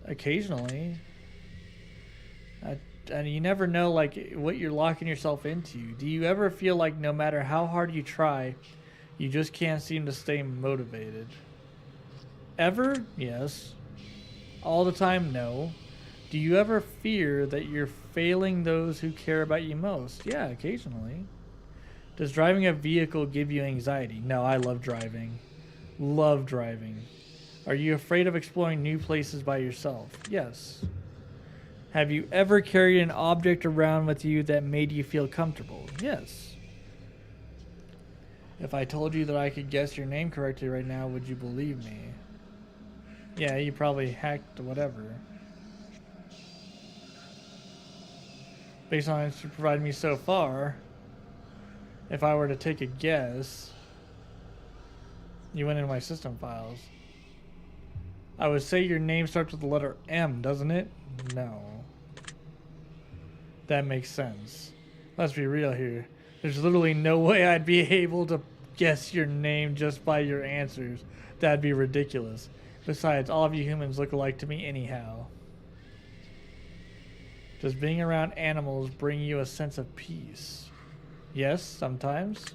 Occasionally. And you never know like what you're locking yourself into. Do you ever feel like no matter how hard you try, you just can't seem to stay motivated? Ever? Yes. All the time? No. Do you ever fear that you're failing those who care about you most? Yeah, occasionally. Does driving a vehicle give you anxiety? No, I love driving. Love driving. Are you afraid of exploring new places by yourself? Yes. Have you ever carried an object around with you that made you feel comfortable? Yes. If I told you that I could guess your name correctly right now, would you believe me? Yeah, you probably hacked whatever. Based on what you provided me so far, if I were to take a guess, you went into my system files. I would say your name starts with the letter M, doesn't it? No. That makes sense. Let's be real here. There's literally no way I'd be able to guess your name just by your answers. That'd be ridiculous. Besides, all of you humans look alike to me anyhow. Does being around animals bring you a sense of peace? Yes, sometimes.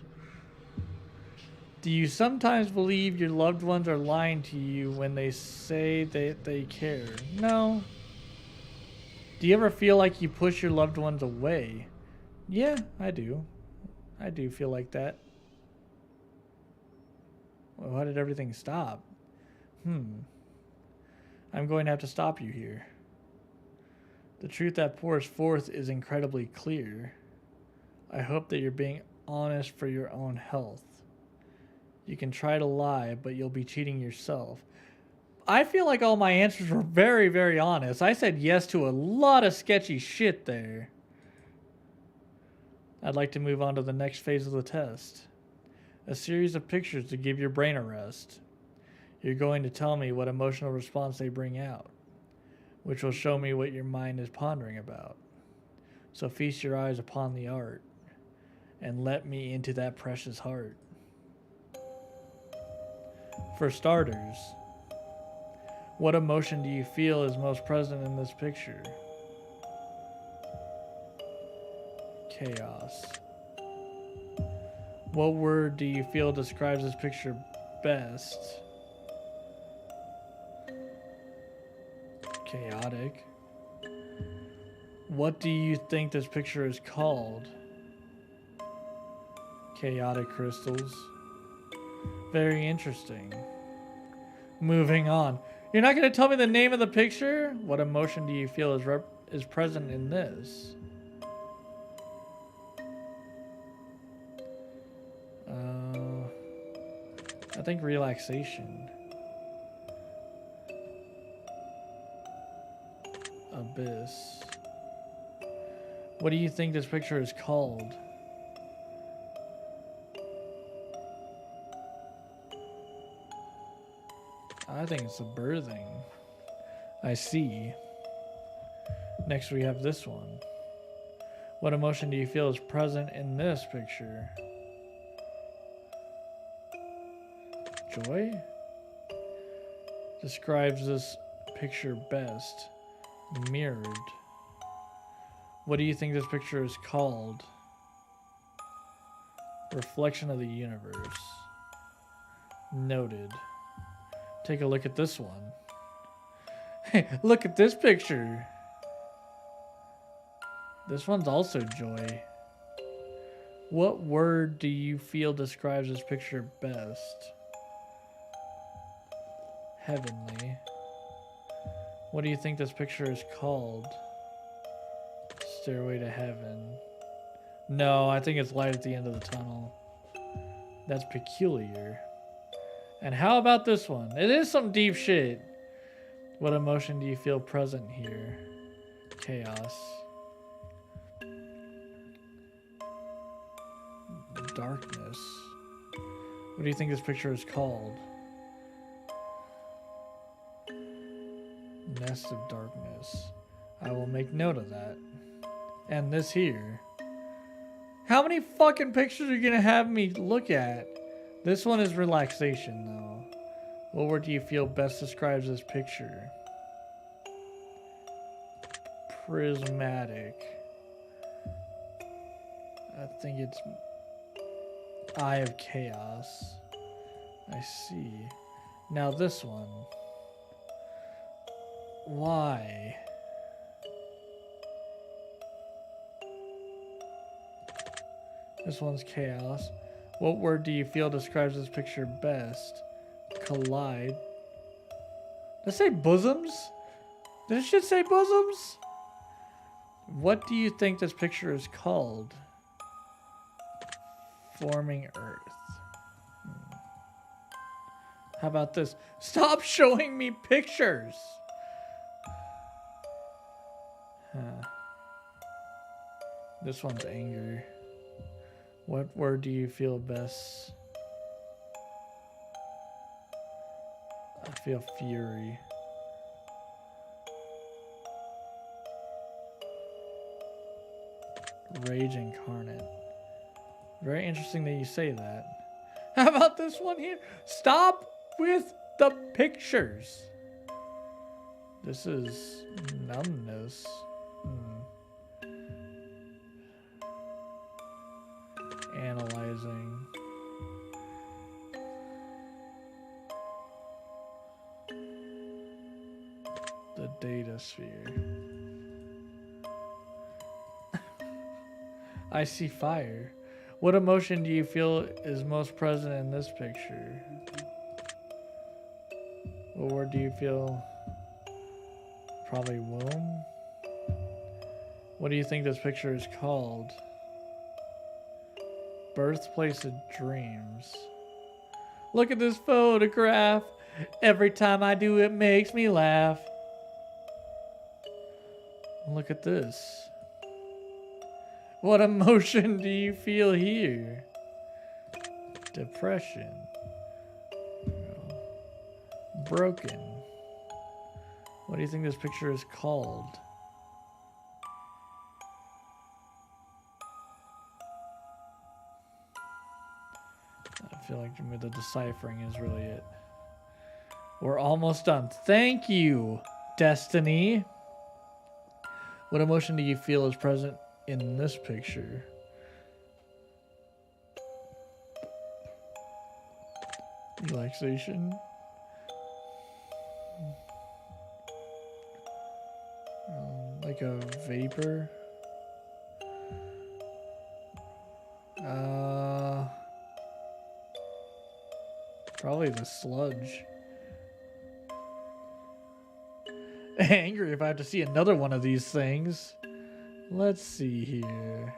Do you sometimes believe your loved ones are lying to you when they say that they care? No. Do you ever feel like you push your loved ones away? Yeah, I do. I do feel like that. Well, why did everything stop? I'm going to have to stop you here. The truth that pours forth is incredibly clear. I hope that you're being honest for your own health. You can try to lie, but you'll be cheating yourself. I feel like all my answers were very, very honest. I said yes to a lot of sketchy shit there. I'd like to move on to the next phase of the test. A series of pictures to give your brain a rest. You're going to tell me what emotional response they bring out, which will show me what your mind is pondering about. So feast your eyes upon the art, and let me into that precious heart. For starters, What emotion do you feel is most present in this picture? Chaos. What word do you feel describes this picture best? Chaotic. What do you think this picture is called? Chaotic crystals. Very interesting. Moving on. You're not going to tell me the name of the picture? What emotion do you feel is present in this? I think relaxation. Abyss. What do you think this picture is called? I think it's a birthing. I see. Next we have this one. What emotion do you feel is present in this picture? Joy? Describes this picture best. Mirrored. What do you think this picture is called? Reflection of the universe. Noted. Take a look at this one. Hey, look at this picture. This one's also joy. What word do you feel describes this picture best? Heavenly. What do you think this picture is called? Stairway to Heaven. No, I think it's light at the end of the tunnel. That's peculiar. And how about this one? It is some deep shit. What emotion do you feel present here? Chaos. Darkness. What do you think this picture is called? Nest of Darkness. I will make note of that. And this here. How many fucking pictures are you gonna have me look at? This one is relaxation, though. What word do you feel best describes this picture? Prismatic. I think it's Eye of Chaos. I see. Now this one. Why? This one's chaos. What word do you feel describes this picture best? Collide. Did it say bosoms? Did it shit say bosoms? What do you think this picture is called? Forming Earth. How about this? Stop showing me pictures! Huh. This one's anger. What word do you feel best? I feel fury. Rage incarnate. Very interesting that you say that. How about this one here? Stop with the pictures. This is numbness. Analyzing. The data sphere. I see fire. What emotion do you feel is most present in this picture? What word do you feel? Probably womb. What do you think this picture is called? Birthplace of dreams. Look at this photograph. Every time I do it makes me laugh. Look at this. What emotion do you feel here? Depression. Broken. What do you think this picture is called? I feel like the deciphering is really it. We're almost done. Thank you, Destiny. What emotion do you feel is present in this picture? Relaxation. Like a vapor. Probably the sludge. Angry if I have to see another one of these things. Let's see here.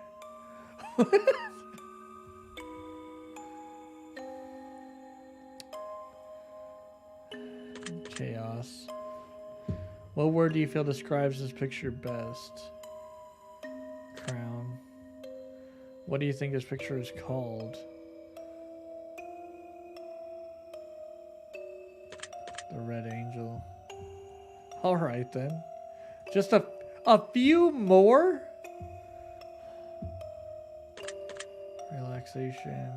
Chaos. What word do you feel describes this picture best? Crown. What do you think this picture is called? The Red Angel. All right then. Just a few more? Relaxation.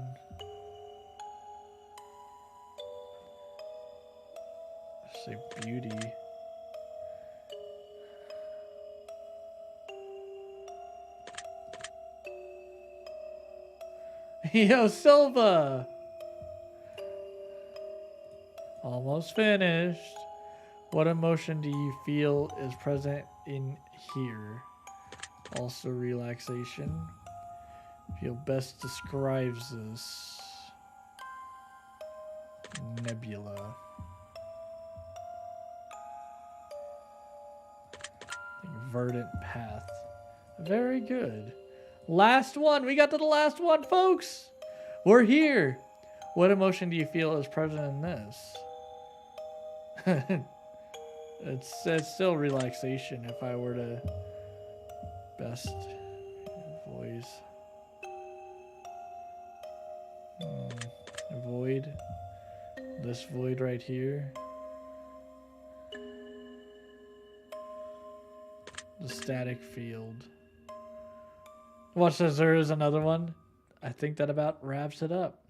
Say beauty. Yo, Silva! Almost finished. What emotion do you feel is present in here? Also relaxation. Feel best describes this. Nebula. Verdant path. Very good. Last one. We got to the last one, folks. We're here. What emotion do you feel is present in this? It's still relaxation if I were to best voice. Void. This void right here. The static field. Watch this, there is another one. I think that about wraps it up.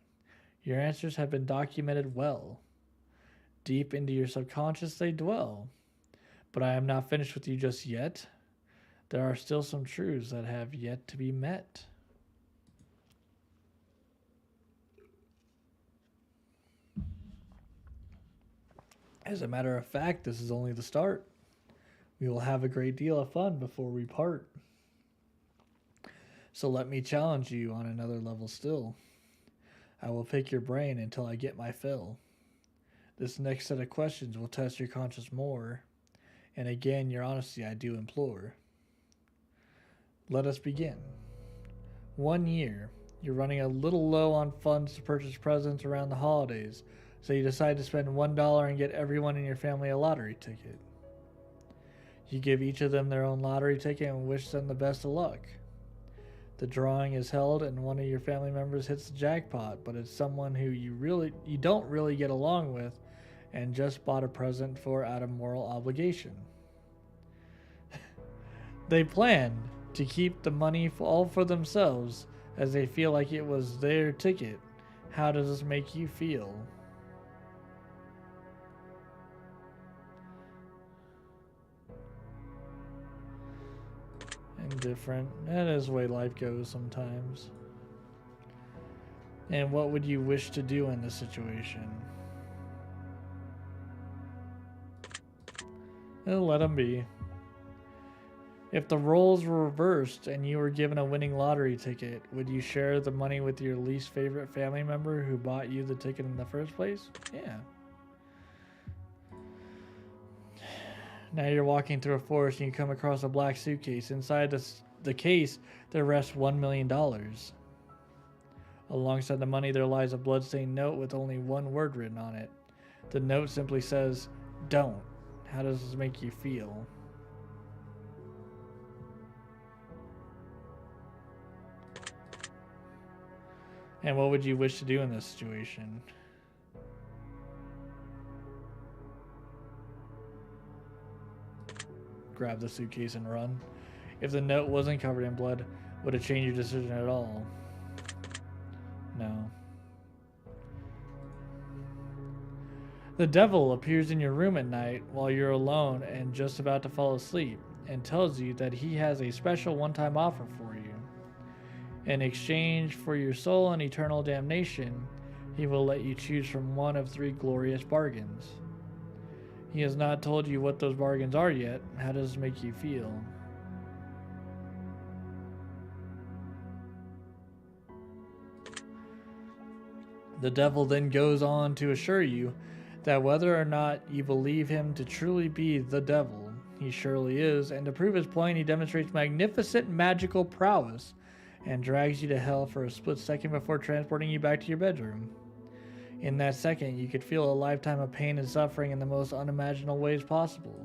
Your answers have been documented well. Deep into your subconscious they dwell. But I am not finished with you just yet. There are still some truths that have yet to be met. As a matter of fact, this is only the start. We will have a great deal of fun before we part. So let me challenge you on another level still. I will pick your brain until I get my fill. This next set of questions will test your conscience more. And again, your honesty I do implore. Let us begin. 1 year. You're running a little low on funds to purchase presents around the holidays, so you decide to spend $1 and get everyone in your family a lottery ticket. You give each of them their own lottery ticket and wish them the best of luck. The drawing is held and one of your family members hits the jackpot, but it's someone who you don't really get along with and just bought a present for out of moral obligation. They planned to keep the money all for themselves as they feel like it was their ticket. How does this make you feel? Indifferent. That is the way life goes sometimes. And what would you wish to do in this situation? Let them be. If the roles were reversed and you were given a winning lottery ticket, would you share the money with your least favorite family member who bought you the ticket in the first place? Yeah. Now you're walking through a forest and you come across a black suitcase. Inside the case, there rests $1 million. Alongside the money, there lies a bloodstained note with only one word written on it. The note simply says, "Don't." How does this make you feel? And what would you wish to do in this situation? Grab the suitcase and run. If the note wasn't covered in blood, would it change your decision at all? No. The devil appears in your room at night while you're alone and just about to fall asleep and tells you that he has a special one-time offer for you. In exchange for your soul and eternal damnation, he will let you choose from one of 3 glorious bargains. He has not told you what those bargains are yet. How does this make you feel? The devil then goes on to assure you that whether or not you believe him to truly be the devil, he surely is, and to prove his point, he demonstrates magnificent magical prowess and drags you to hell for a split second before transporting you back to your bedroom. In that second, you could feel a lifetime of pain and suffering in the most unimaginable ways possible.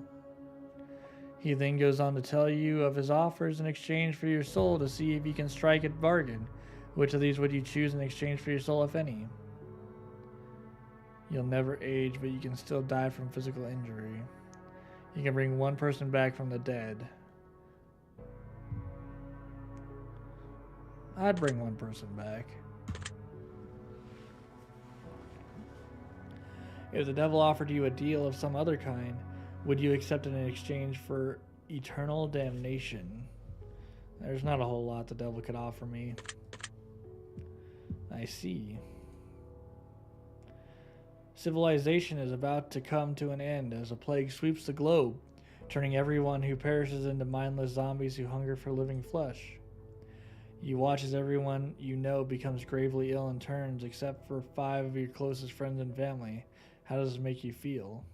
He then goes on to tell you of his offers in exchange for your soul to see if you can strike a bargain. Which of these would you choose in exchange for your soul, if any? You'll never age, but you can still die from physical injury. You can bring one person back from the dead. I'd bring one person back. If the devil offered you a deal of some other kind, would you accept it in exchange for eternal damnation? There's not a whole lot the devil could offer me. I see. Civilization is about to come to an end as a plague sweeps the globe, turning everyone who perishes into mindless zombies who hunger for living flesh. You watch as everyone you know becomes gravely ill and turns, except for 5 of your closest friends and family. How does this make you feel?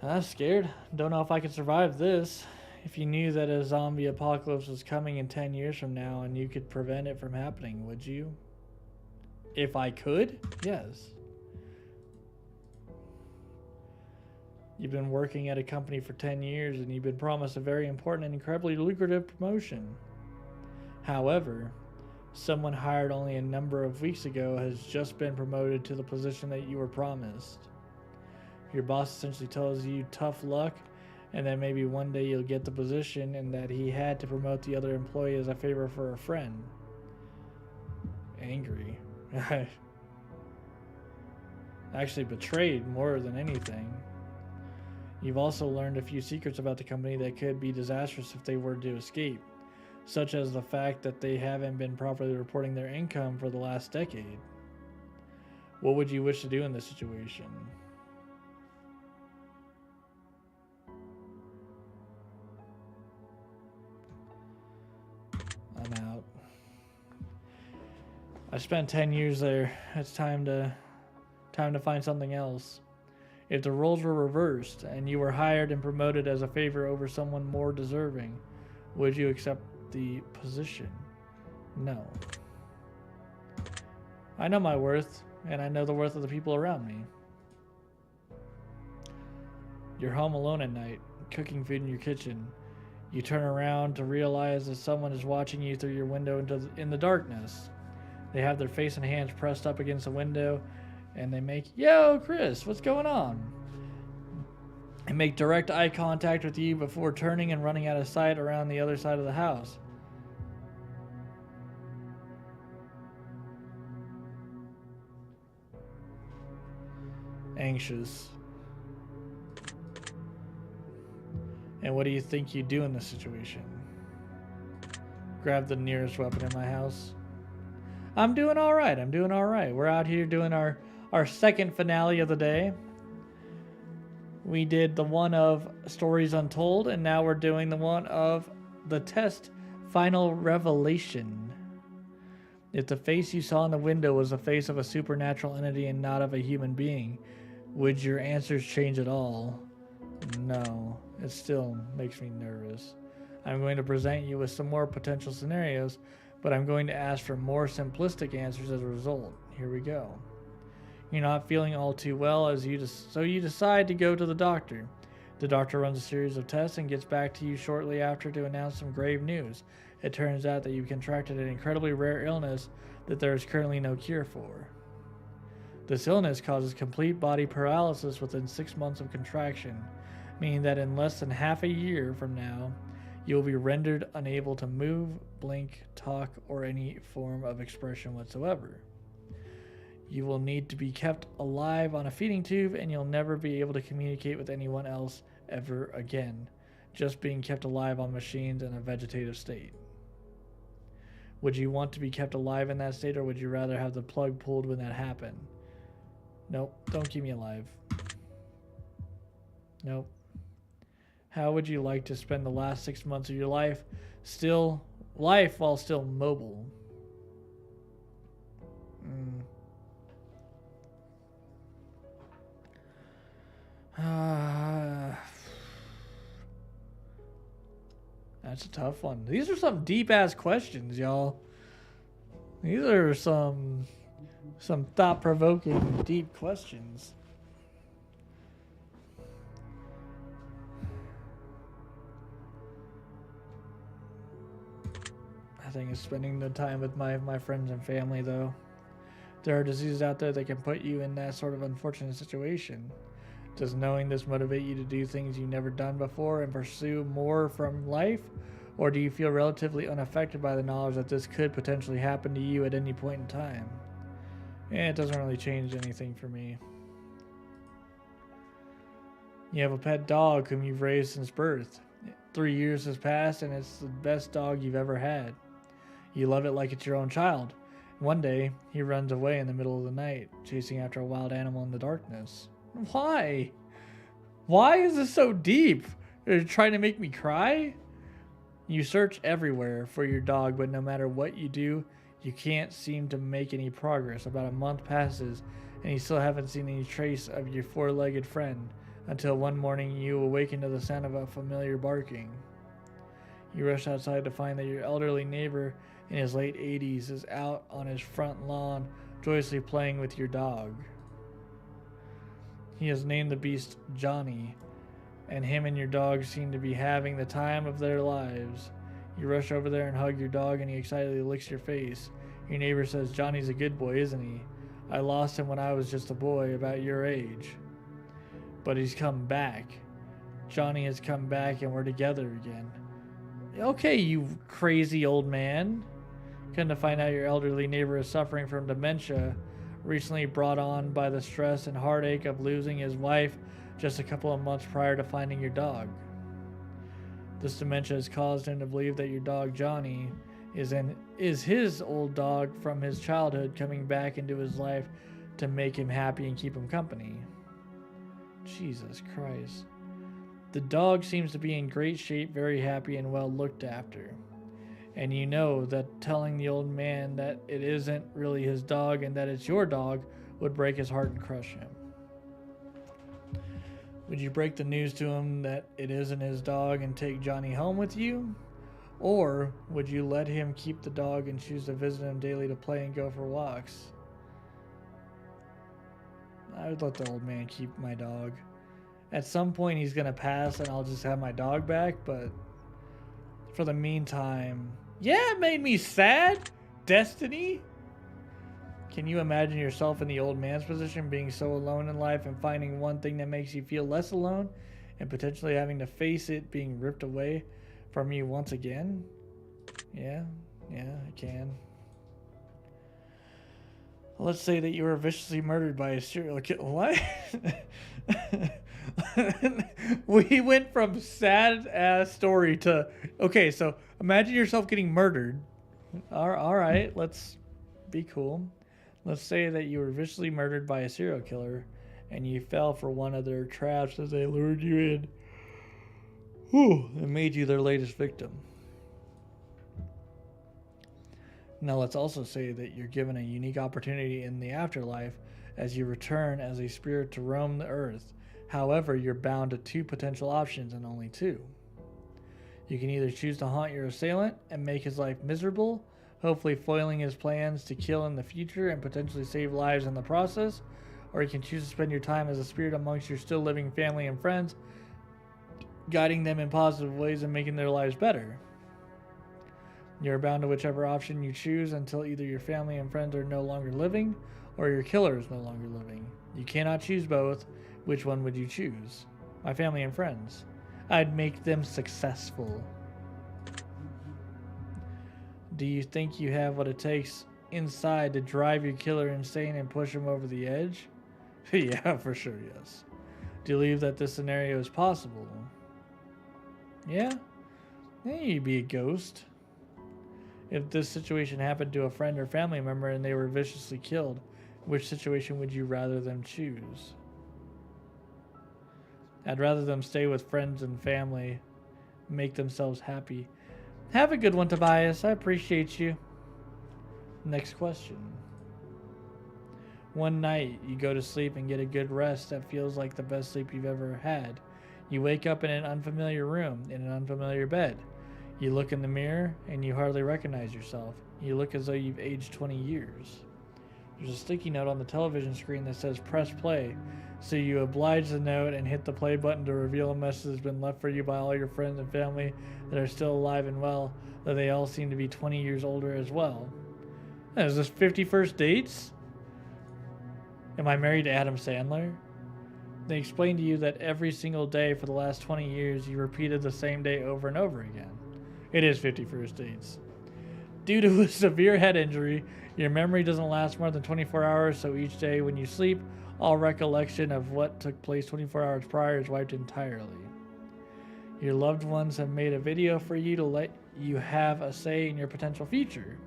I'm scared. Don't know if I can survive this. If you knew that a zombie apocalypse was coming in 10 years from now and you could prevent it from happening, would you? If I could? Yes. You've been working at a company for 10 years and you've been promised a very important and incredibly lucrative promotion. However, someone hired only a number of weeks ago has just been promoted to the position that you were promised. Your boss essentially tells you tough luck and that maybe one day you'll get the position and that he had to promote the other employee as a favor for a friend. Angry. Actually betrayed more than anything. You've also learned a few secrets about the company that could be disastrous if they were to escape, such as the fact that they haven't been properly reporting their income for the last decade. What would you wish to do in this situation? I'm out. I spent 10 years there. It's time to find something else. If the roles were reversed and you were hired and promoted as a favor over someone more deserving, would you accept the position? No. I know my worth, and I know the worth of the people around me. You're home alone at night, cooking food in your kitchen. You turn around to realize that someone is watching you through your window in the darkness. They have their face and hands pressed up against the window, and they make, "Yo, Chris, what's going on?" And make direct eye contact with you before turning and running out of sight around the other side of the house. Anxious. And what do you think you do in this situation? Grab the nearest weapon in my house. I'm doing all right. We're out here doing our second finale of the day. We did the one of Stories Untold, and now we're doing the one of the test final revelation. If the face you saw in the window was the face of a supernatural entity and not of a human being, would your answers change at all? No, it still makes me nervous. I'm going to present you with some more potential scenarios, but I'm going to ask for more simplistic answers as a result. Here we go. You're not feeling all too well, so you decide to go to the doctor. The doctor runs a series of tests and gets back to you shortly after to announce some grave news. It turns out that you've contracted an incredibly rare illness that there is currently no cure for. This illness causes complete body paralysis within 6 months of contraction, meaning that in less than half a year from now, You will be rendered unable to move, blink, talk, or any form of expression whatsoever. You will need to be kept alive on a feeding tube, and you'll never be able to communicate with anyone else ever again, just being kept alive on machines in a vegetative state. Would you want to be kept alive in that state, or would you rather have the plug pulled when that happened? Nope, don't keep me alive. Nope. How would you like to spend the last 6 months of your life while still mobile? That's a tough one. These are some deep ass questions, y'all. These are some thought provoking deep questions. I think it's spending the time with my friends and family, though. There are diseases out there that can put you in that sort of unfortunate situation. Does knowing this motivate you to do things you've never done before and pursue more from life? Or do you feel relatively unaffected by the knowledge that this could potentially happen to you at any point in time? It doesn't really change anything for me. You have a pet dog whom you've raised since birth. 3 years has passed and it's the best dog you've ever had. You love it like it's your own child. One day, he runs away in the middle of the night, chasing after a wild animal in the darkness. Why? Why is this so deep? Are you trying to make me cry? You search everywhere for your dog, but no matter what you do, you can't seem to make any progress. About a month passes, and you still haven't seen any trace of your four-legged friend, until one morning you awaken to the sound of a familiar barking. You rush outside to find that your elderly neighbor in his late 80s is out on his front lawn, joyously playing with your dog. He has named the beast Johnny, and him and your dog seem to be having the time of their lives. You rush over there and hug your dog, and he excitedly licks your face. Your neighbor says, "Johnny's a good boy, isn't he? I lost him when I was just a boy about your age. But he's come back. Johnny has come back, and we're together again." Okay, you crazy old man. Come to find out your elderly neighbor is suffering from dementia, recently brought on by the stress and heartache of losing his wife just a couple of months prior to finding your dog. This dementia has caused him to believe that your dog Johnny is his old dog from his childhood coming back into his life to make him happy and keep him company. Jesus Christ. The dog seems to be in great shape, very happy, and well looked after. And you know that telling the old man that it isn't really his dog and that it's your dog would break his heart and crush him. Would you break the news to him that it isn't his dog and take Johnny home with you? Or would you let him keep the dog and choose to visit him daily to play and go for walks? I would let the old man keep my dog. At some point he's going to pass and I'll just have my dog back, but for the meantime, yeah, it made me sad. Destiny. Can you imagine yourself in the old man's position, being so alone in life and finding one thing that makes you feel less alone and potentially having to face it being ripped away from you once again? Yeah, I can. Let's say that you were viciously murdered by a serial killer. What? We went from sad ass story to, okay, so imagine yourself getting murdered. All right, let's be cool. Let's say that you were viciously murdered by a serial killer and you fell for one of their traps as they lured you in. Whew, and made you their latest victim. Now let's also say that you're given a unique opportunity in the afterlife as you return as a spirit to roam the earth. However, you're bound to two potential options and only two. You can either choose to haunt your assailant and make his life miserable, hopefully foiling his plans to kill in the future and potentially save lives in the process, or you can choose to spend your time as a spirit amongst your still living family and friends, guiding them in positive ways and making their lives better. You're bound to whichever option you choose until either your family and friends are no longer living or your killer is no longer living. You cannot choose both. Which one would you choose? My family and friends. I'd make them successful. Do you think you have what it takes inside to drive your killer insane and push him over the edge? Yeah, for sure, yes. Do you believe that this scenario is possible? Yeah? Yeah, you'd be a ghost. If this situation happened to a friend or family member and they were viciously killed, which situation would you rather them choose? I'd rather them stay with friends and family, make themselves happy. Have a good one, Tobias. I appreciate you. Next question. One night, you go to sleep and get a good rest that feels like the best sleep you've ever had. You wake up in an unfamiliar room, in an unfamiliar bed. You look in the mirror and you hardly recognize yourself. You look as though you've aged 20 years. There's a sticky note on the television screen that says press play. So you oblige the note and hit the play button to reveal a message that's been left for you by all your friends and family that are still alive and well, though they all seem to be 20 years older as well. Is this 50 First Dates? Am I married to Adam Sandler? They explain to you that every single day for the last 20 years you repeated the same day over and over again. It is 50 First Dates. Due to a severe head injury, your memory doesn't last more than 24 hours, so each day when you sleep, all recollection of what took place 24 hours prior is wiped entirely. Your loved ones have made a video for you to let you have a say in your potential future.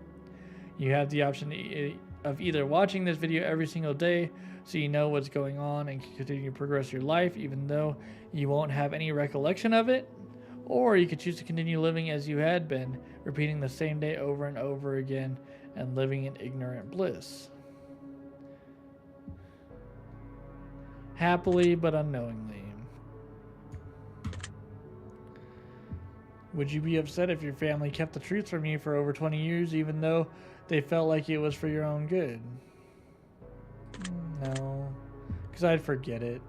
You have the option of either watching this video every single day so you know what's going on and can continue to progress your life even though you won't have any recollection of it, or you could choose to continue living as you had been, repeating the same day over and over again and living in ignorant bliss. Happily but unknowingly. Would you be upset if your family kept the truth from you for over 20 years even though they felt like it was for your own good? No, because I'd forget it.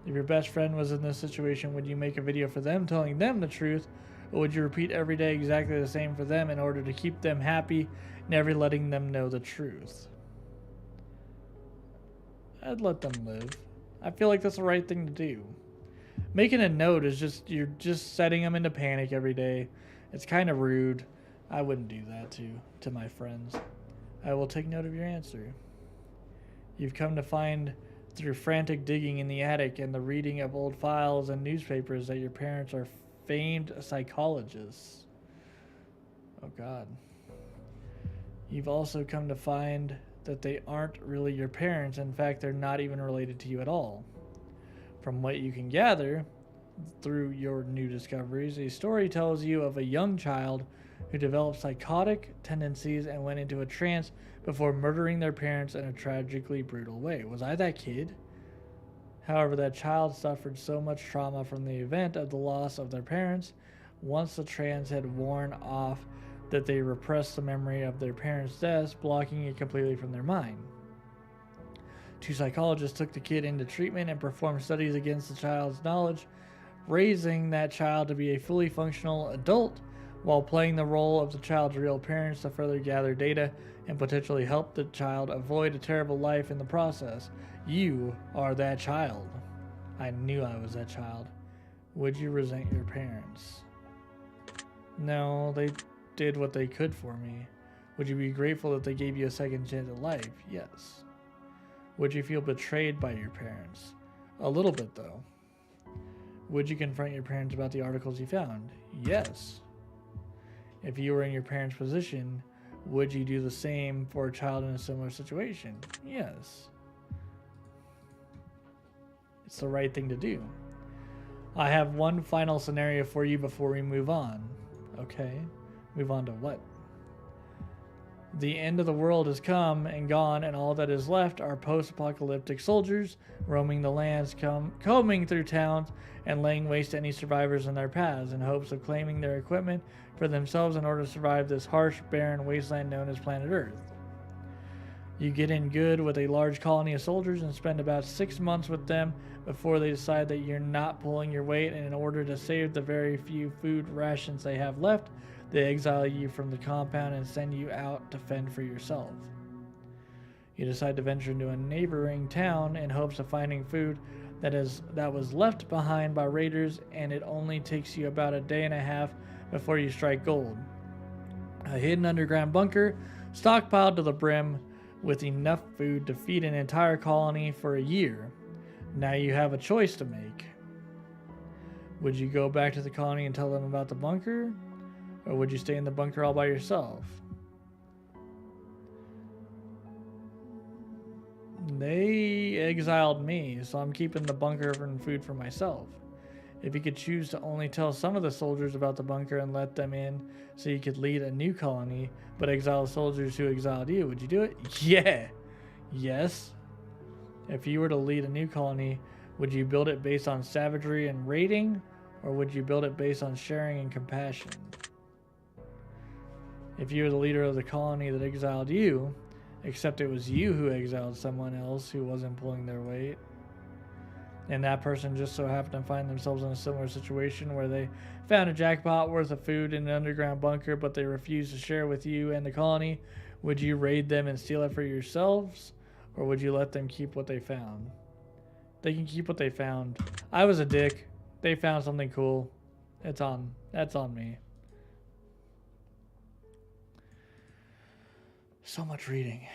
If your best friend was in this situation, would you make a video for them telling them the truth, or would you repeat every day exactly the same for them in order to keep them happy, never letting them know the truth? I'd let them live. I feel like that's the right thing to do. Making a note is you're just setting them into panic every day. It's kind of rude. I wouldn't do that to my friends. I will take note of your answer. You've come to find through frantic digging in the attic and the reading of old files and newspapers that your parents are famed psychologists. Oh God. You've also come to find that they aren't really your parents. In fact, they're not even related to you at all. From what you can gather through your new discoveries, a story tells you of a young child who developed psychotic tendencies and went into a trance before murdering their parents in a tragically brutal way. Was I that kid? However, that child suffered so much trauma from the event of the loss of their parents, once the trance had worn off, that they repressed the memory of their parents' deaths, blocking it completely from their mind. 2 psychologists took the kid into treatment and performed studies against the child's knowledge, raising that child to be a fully functional adult while playing the role of the child's real parents to further gather data and potentially help the child avoid a terrible life in the process. You are that child. I knew I was that child. Would you resent your parents? No, they did what they could for me. Would you be grateful that they gave you a second chance at life? Yes. Would you feel betrayed by your parents? A little bit, though. Would you confront your parents about the articles you found? Yes. If you were in your parents' position, would you do the same for a child in a similar situation? Yes. It's the right thing to do. I have one final scenario for you before we move on. Okay. Move on to what? The end of the world has come and gone, and all that is left are post-apocalyptic soldiers roaming the lands, combing through towns, and laying waste to any survivors in their paths in hopes of claiming their equipment for themselves in order to survive this harsh, barren wasteland known as planet Earth. You get in good with a large colony of soldiers and spend about 6 months with them before they decide that you're not pulling your weight, and in order to save the very few food rations they have left, they exile you from the compound and send you out to fend for yourself. You decide to venture into a neighboring town in hopes of finding food that was left behind by raiders, and it only takes you about a day and a half before you strike gold. A hidden underground bunker, stockpiled to the brim with enough food to feed an entire colony for a year. Now you have a choice to make. Would you go back to the colony and tell them about the bunker? Or would you stay in the bunker all by yourself? They exiled me, so I'm keeping the bunker and food for myself. If you could choose to only tell some of the soldiers about the bunker and let them in so you could lead a new colony, but exile the soldiers who exiled you, would you do it? Yeah. Yes. If you were to lead a new colony, would you build it based on savagery and raiding, or would you build it based on sharing and compassion? If you were the leader of the colony that exiled you, except it was you who exiled someone else who wasn't pulling their weight, and that person just so happened to find themselves in a similar situation where they found a jackpot worth of food in an underground bunker, but they refused to share with you and the colony, would you raid them and steal it for yourselves, or would you let them keep what they found? They can keep what they found. I was a dick. They found something cool. That's on me. So much reading,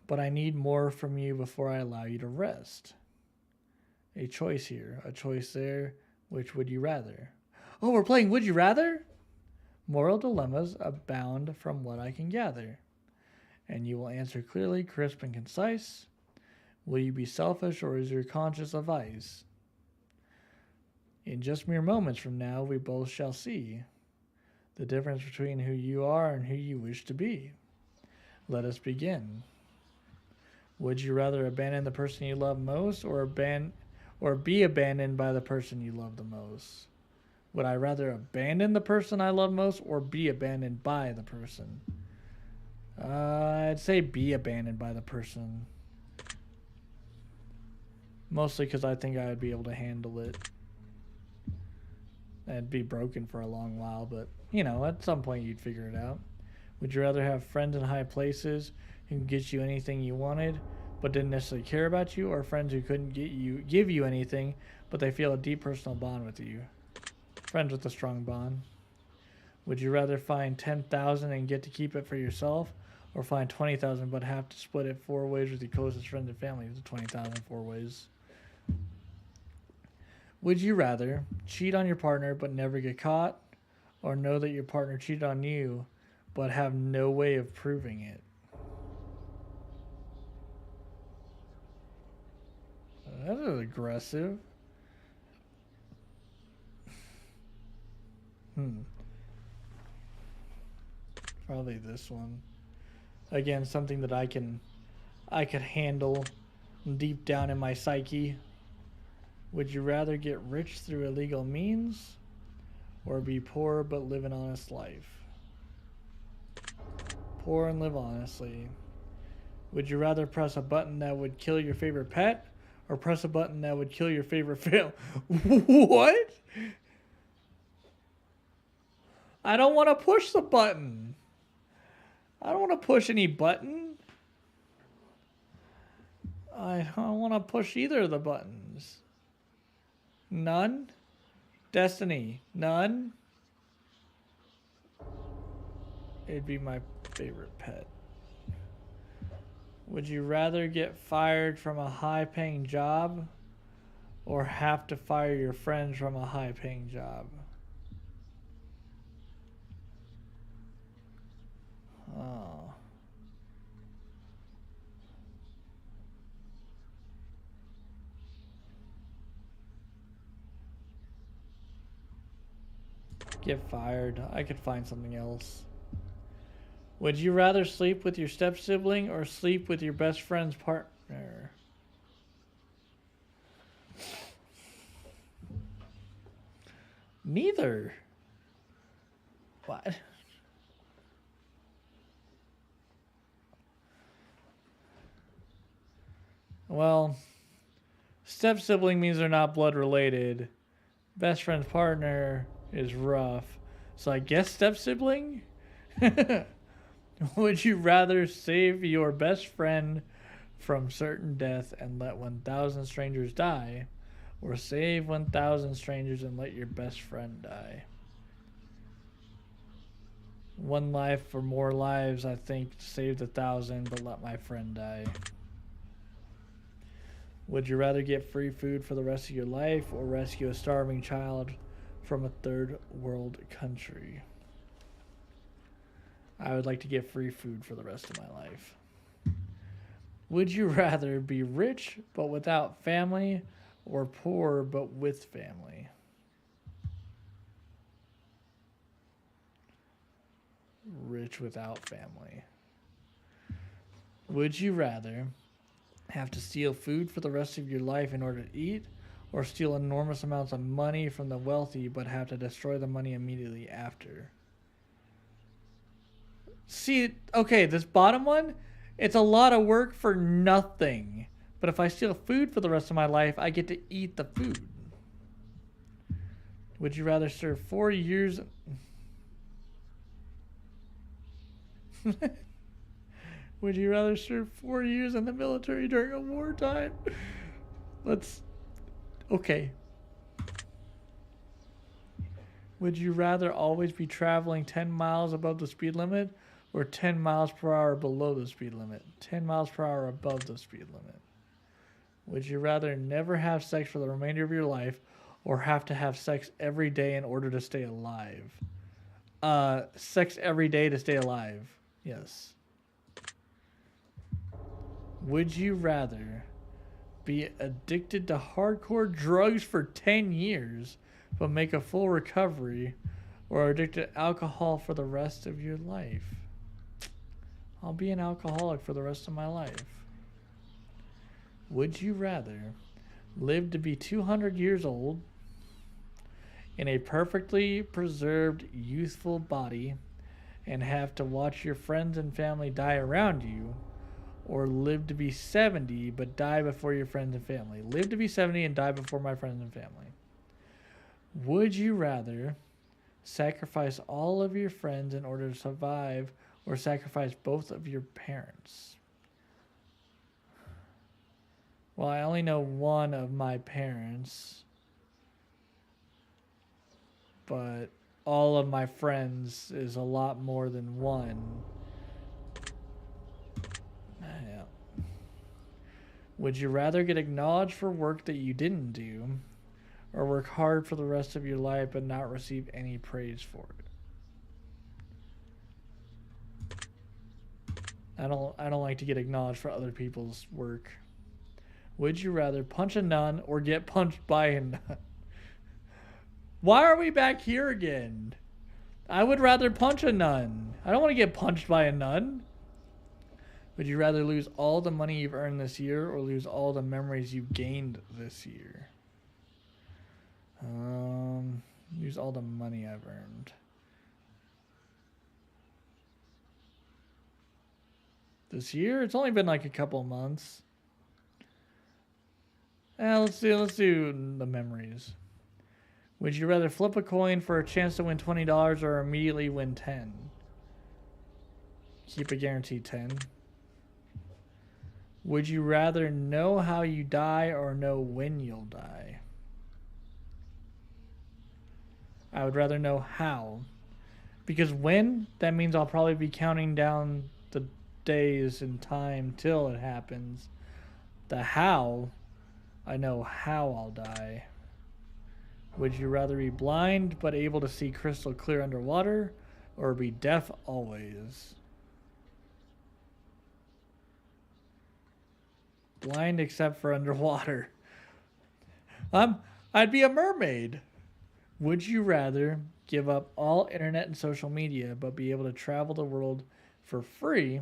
but I need more from you before I allow you to rest. A choice here, a choice there. Which would you rather? Oh, we're playing Would You Rather? Moral dilemmas abound from what I can gather. And you will answer clearly, crisp, and concise. Will you be selfish, or is your conscience a vice? In just mere moments from now, we both shall see the difference between who you are and who you wish to be. Let us begin. Would you rather abandon the person you love most, or be abandoned by the person you love the most? Would I rather abandon the person I love most, or be abandoned by the person? I'd say be abandoned by the person. Mostly because I think I would be able to handle it. I'd be broken for a long while, but, you know, at some point you'd figure it out. Would you rather have friends in high places who can get you anything you wanted, but didn't necessarily care about you, or friends who couldn't give you anything, but they feel a deep personal bond with you? Friends with a strong bond. Would you rather find 10,000 and get to keep it for yourself, or find 20,000 but have to split it 4 ways with your closest friends and family? The 20,000 4 ways. Would you rather cheat on your partner but never get caught, or know that your partner cheated on you but have no way of proving it? That is aggressive. Probably this one. Again, something that I could handle deep down in my psyche. Would you rather get rich through illegal means, or be poor but live an honest life? Poor and live honestly. Would you rather press a button that would kill your favorite pet, or press a button that would kill your favorite film? What? I don't want to push the button. I don't want to push any button. I don't want to push either of the buttons. None? Destiny. None? It'd be my favorite pet. Would you rather get fired from a high-paying job, or have to fire your friends from a high-paying job? Oh. Get fired. I could find something else. Would you rather sleep with your step-sibling or sleep with your best friend's partner? Neither. What? Well, step-sibling means they're not blood-related. Best friend's partner is rough. So I guess step-sibling? Would you rather save your best friend from certain death and let 1,000 strangers die, or save 1,000 strangers and let your best friend die? One life for more lives, I think. Saved 1,000, but let my friend die. Would you rather get free food for the rest of your life or rescue a starving child from a third world country? I would like to get free food for the rest of my life. Would you rather be rich but without family or poor but with family? Rich without family. Would you rather have to steal food for the rest of your life in order to eat, or steal enormous amounts of money from the wealthy but have to destroy the money immediately after? See, okay, this bottom one, it's a lot of work for nothing. But if I steal food for the rest of my life, I get to eat the food. Would you rather serve 4 years... Would you rather serve 4 years in the military during a wartime? Okay. Would you rather always be traveling 10 miles above the speed limit or 10 miles per hour below the speed limit? 10 miles per hour above the speed limit. Would you rather never have sex for the remainder of your life or have to have sex every day in order to stay alive? Sex every day to stay alive. Yes. Would you rather be addicted to hardcore drugs for 10 years but make a full recovery, or addicted to alcohol for the rest of your life? I'll be an alcoholic for the rest of my life. Would you rather live to be 200 years old in a perfectly preserved youthful body and have to watch your friends and family die around you, or live to be 70 but die before your friends and family? Live to be 70 and die before my friends and family. Would you rather sacrifice all of your friends in order to survive, or sacrifice both of your parents? Well, I only know one of my parents, but all of my friends is a lot more than one. Yeah. Would you rather get acknowledged for work that you didn't do, or work hard for the rest of your life but not receive any praise for it? I don't like to get acknowledged for other people's work. Would you rather punch a nun or get punched by a nun? Why are we back here again? I would rather punch a nun. I don't want to get punched by a nun. Would you rather lose all the money you've earned this year or lose all the memories you've gained this year? Lose all the money I've earned. This year? It's only been like a couple months. Let's do the memories. Would you rather flip a coin for a chance to win $20 or immediately win 10? Keep a guaranteed 10. Would you rather know how you die or know when you'll die? I would rather know how. Because when, that means I'll probably be counting down the days and time till it happens. The how, I know how I'll die. Would you rather be blind but able to see crystal clear underwater, or be deaf always? Blind except for underwater. I'd be a mermaid. Would you rather give up all internet and social media but be able to travel the world for free,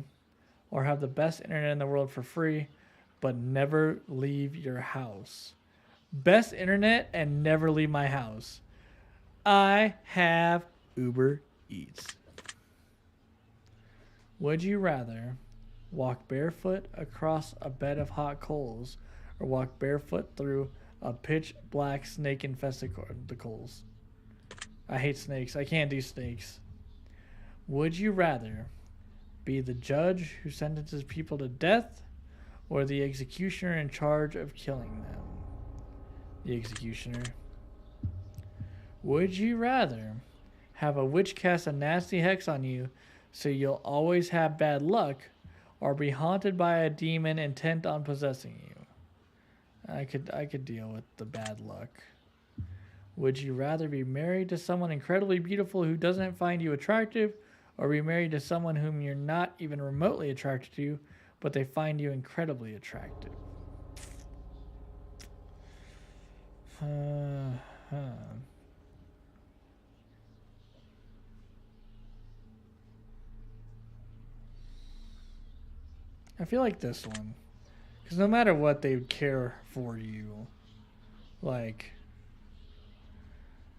or have the best internet in the world for free but never leave your house? Best internet and never leave my house. I have Uber Eats. Would you rather walk barefoot across a bed of hot coals, or walk barefoot through a pitch black snake infested coals? I hate snakes. I can't do snakes. Would you rather be the judge who sentences people to death, or the executioner in charge of killing them? The executioner. Would you rather have a witch cast a nasty hex on you so you'll always have bad luck, or be haunted by a demon intent on possessing you? I could deal with the bad luck. Would you rather be married to someone incredibly beautiful who doesn't find you attractive, or be married to someone whom you're not even remotely attracted to, but they find you incredibly attractive? I feel like this one. Because no matter what, they would care for you. Like,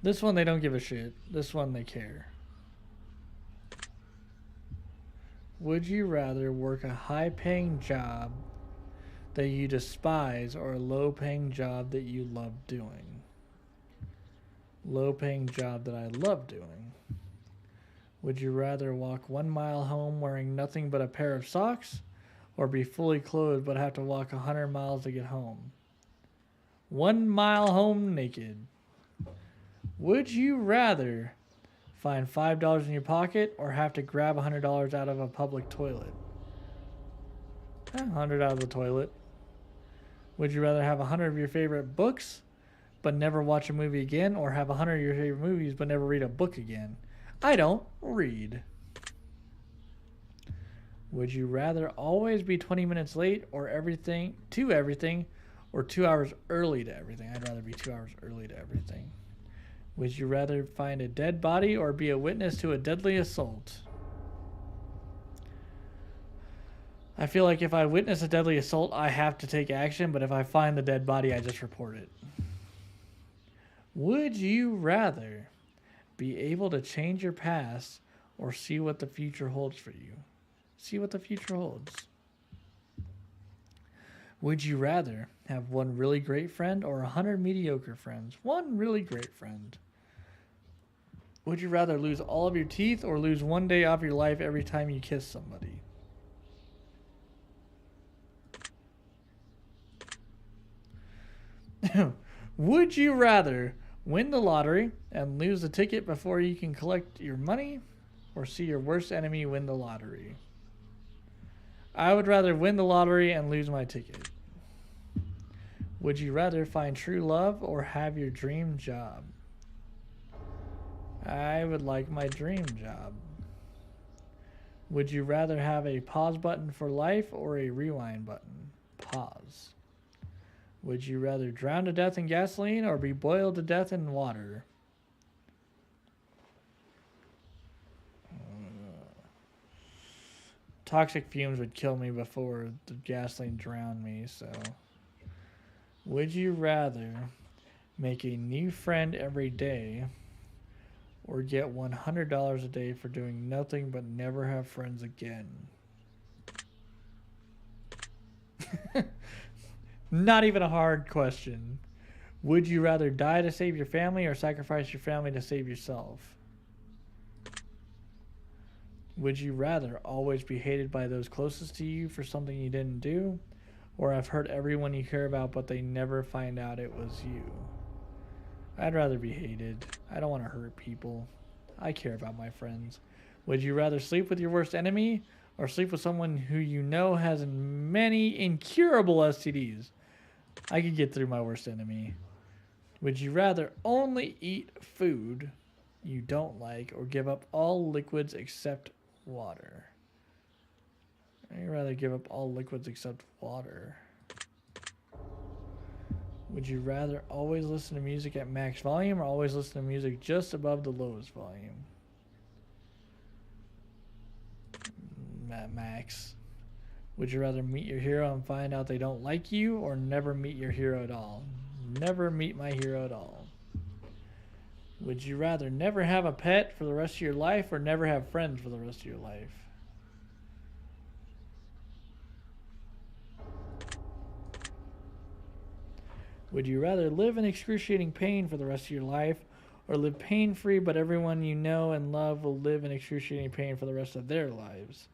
this one, they don't give a shit. This one, they care. Would you rather work a high-paying job that you despise, or a low-paying job that you love doing? Low-paying job that I love doing. Would you rather walk 1 mile home wearing nothing but a pair of socks, or be fully clothed but have to walk 100 miles to get home? 1 mile home naked. Would you rather find $5 in your pocket, or have to grab $100 out of a public toilet? 100 out of the toilet. Would you rather have 100 of your favorite books but never watch a movie again, or have 100 of your favorite movies but never read a book again? I don't read. Would you rather always be 20 minutes late, or everything, or 2 hours early to everything? I'd rather be 2 hours early to everything. Would you rather find a dead body, or be a witness to a deadly assault? I feel like if I witness a deadly assault, I have to take action, but if I find the dead body, I just report it. Would you rather be able to change your past, or see what the future holds for you? See what the future holds. Would you rather have one really great friend, or 100 mediocre friends? One really great friend. Would you rather lose all of your teeth, or lose 1 day off your life every time you kiss somebody? Would you rather win the lottery and lose the ticket before you can collect your money, or see your worst enemy win the lottery? I would rather win the lottery and lose my ticket. Would you rather find true love, or have your dream job? I would like my dream job. Would you rather have a pause button for life, or a rewind button? Pause. Would you rather drown to death in gasoline, or be boiled to death in water? Toxic fumes would kill me before the gasoline drowned me, so. Would you rather make a new friend every day, or get $100 a day for doing nothing but never have friends again? Not even a hard question. Would you rather die to save your family, or sacrifice your family to save yourself? Would you rather always be hated by those closest to you for something you didn't do, or have hurt everyone you care about but they never find out it was you? I'd rather be hated. I don't want to hurt people. I care about my friends. Would you rather sleep with your worst enemy, or sleep with someone who you know has many incurable STDs? I could get through my worst enemy. Would you rather only eat food you don't like, or give up all liquids except water? I'd rather give up all liquids except water. Would you rather always listen to music at max volume, or always listen to music just above the lowest volume? At max. Would you rather meet your hero and find out they don't like you, or never meet your hero at all? Never meet my hero at all. Would you rather never have a pet for the rest of your life, or never have friends for the rest of your life? Would you rather live in excruciating pain for the rest of your life, or live pain-free but everyone you know and love will live in excruciating pain for the rest of their lives?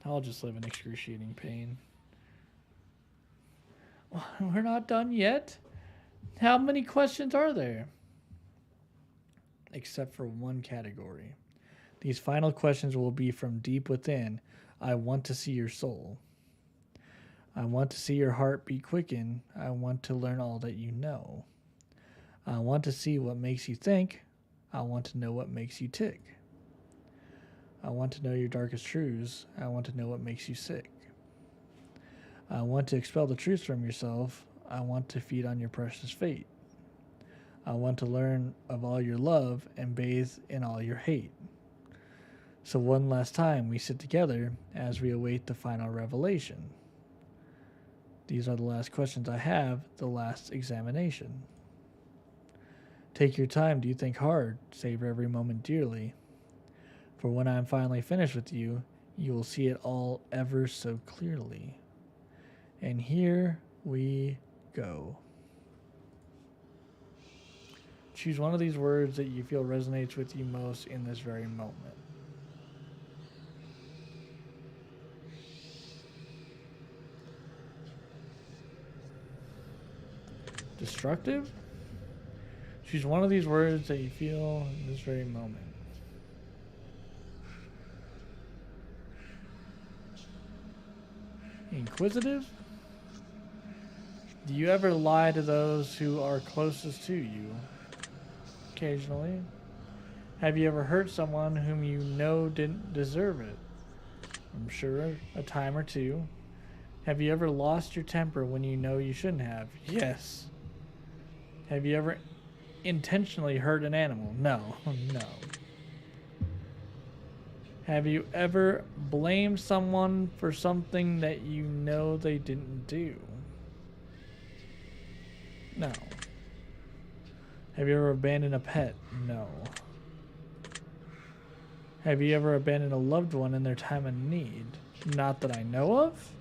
I'll just live in excruciating pain. We're not done yet. How many questions are there? except for one category. These final questions will be from deep within. I want to see your soul. I want to see your heartbeat quicken. I want to learn all that you know. I want to see what makes you think. I want to know what makes you tick. I want to know your darkest truths. I want to know what makes you sick. I want to expel the truths from yourself. I want to feed on your precious fate. I want to learn of all your love and bathe in all your hate. So one last time we sit together as we await the final revelation. These are the last questions I have, the last examination. Take your time, do you think hard, savor every moment dearly. For when I am finally finished with you, you will see it all ever so clearly. And here we go. Choose one of these words that you feel resonates with you most in this very moment. Destructive? Choose one of these words that you feel in this very moment. Inquisitive? Do you ever lie to those who are closest to you? Occasionally. Have you ever hurt someone whom you know didn't deserve it? I'm sure a time or two. Have you ever lost your temper when you know you shouldn't have? Yes. Have you ever intentionally hurt an animal? No. No. Have you ever blamed someone for something that you know they didn't do? No. Have you ever abandoned a pet? No. Have you ever abandoned a loved one in their time of need? Not that I know of.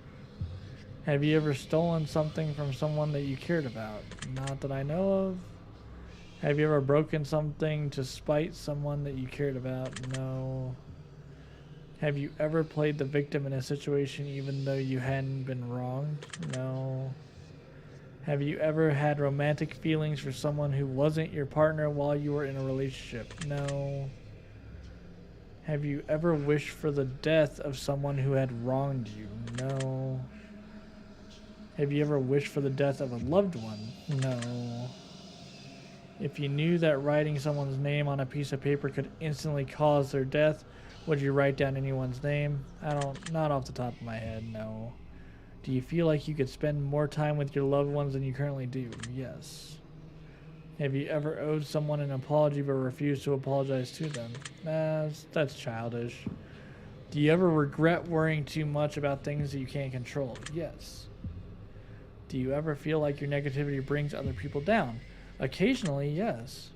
Have you ever stolen something from someone that you cared about? Not that I know of. Have you ever broken something to spite someone that you cared about? No. Have you ever played the victim in a situation even though you hadn't been wronged? No. Have you ever had romantic feelings for someone who wasn't your partner while you were in a relationship? No. Have you ever wished for the death of someone who had wronged you? No. Have you ever wished for the death of a loved one? No. If you knew that writing someone's name on a piece of paper could instantly cause their death, would you write down anyone's name? Not off the top of my head, no. Do you feel like you could spend more time with your loved ones than you currently do? Yes. Have you ever owed someone an apology but refused to apologize to them? That's childish. Do you ever regret worrying too much about things that you can't control? Yes. Do you ever feel like your negativity brings other people down? Occasionally, yes.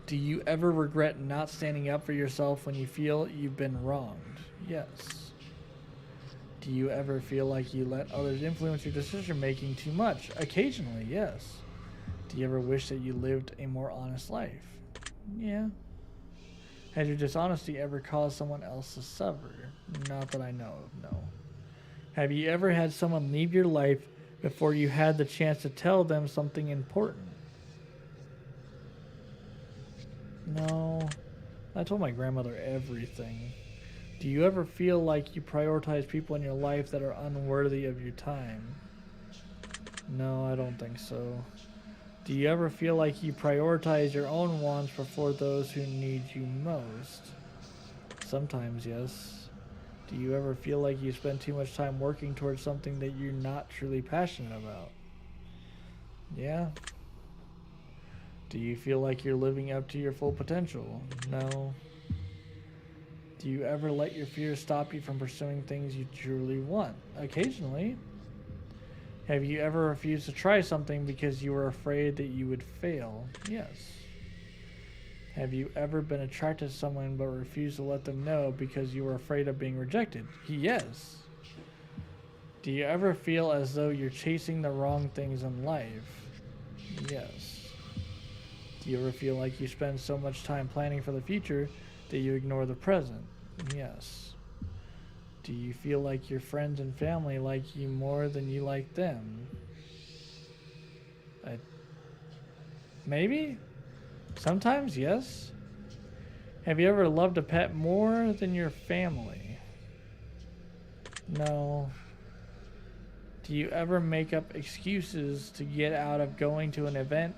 Do you ever regret not standing up for yourself when you feel you've been wronged? Yes. Do you ever feel like you let others influence your decision making too much? Occasionally, yes. Do you ever wish that you lived a more honest life? Yeah. Has your dishonesty ever caused someone else to suffer? Not that I know of, no. Have you ever had someone leave your life before you had the chance to tell them something important? No. I told my grandmother everything. Do you ever feel like you prioritize people in your life that are unworthy of your time? No, I don't think so. Do you ever feel like you prioritize your own wants before those who need you most? Sometimes, yes. Do you ever feel like you spend too much time working towards something that you're not truly passionate about? Yeah. Do you feel like you're living up to your full potential? No. Do you ever let your fears stop you from pursuing things you truly want? Occasionally. Have you ever refused to try something because you were afraid that you would fail? Yes. Have you ever been attracted to someone but refused to let them know because you were afraid of being rejected? Yes. Do you ever feel as though you're chasing the wrong things in life? Yes. Do you ever feel like you spend so much time planning for the future that you ignore the present? Yes. Do you feel like your friends and family like you more than you like them? Maybe? Sometimes, yes. Have you ever loved a pet more than your family? No. Do you ever make up excuses to get out of going to an event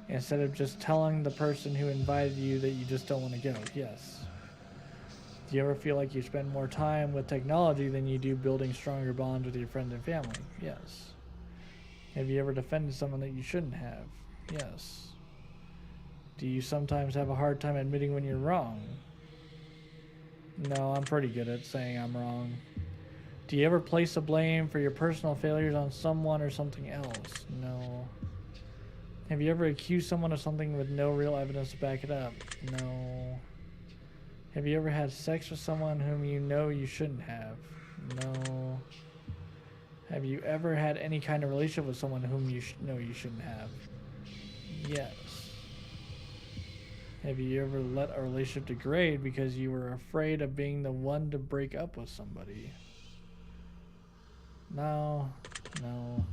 instead of just telling the person who invited you that you just don't want to go? Yes. Do you ever feel like you spend more time with technology than you do building stronger bonds with your friends and family? Yes. Have you ever defended someone that you shouldn't have? Yes. Do you sometimes have a hard time admitting when you're wrong? No, I'm pretty good at saying I'm wrong. Do you ever place the blame for your personal failures on someone or something else? No. Have you ever accused someone of something with no real evidence to back it up? No. Have you ever had sex with someone whom you know you shouldn't have? No. Have you ever had any kind of relationship with someone whom you know you shouldn't have? Yes. Have you ever let a relationship degrade because you were afraid of being the one to break up with somebody? No. No.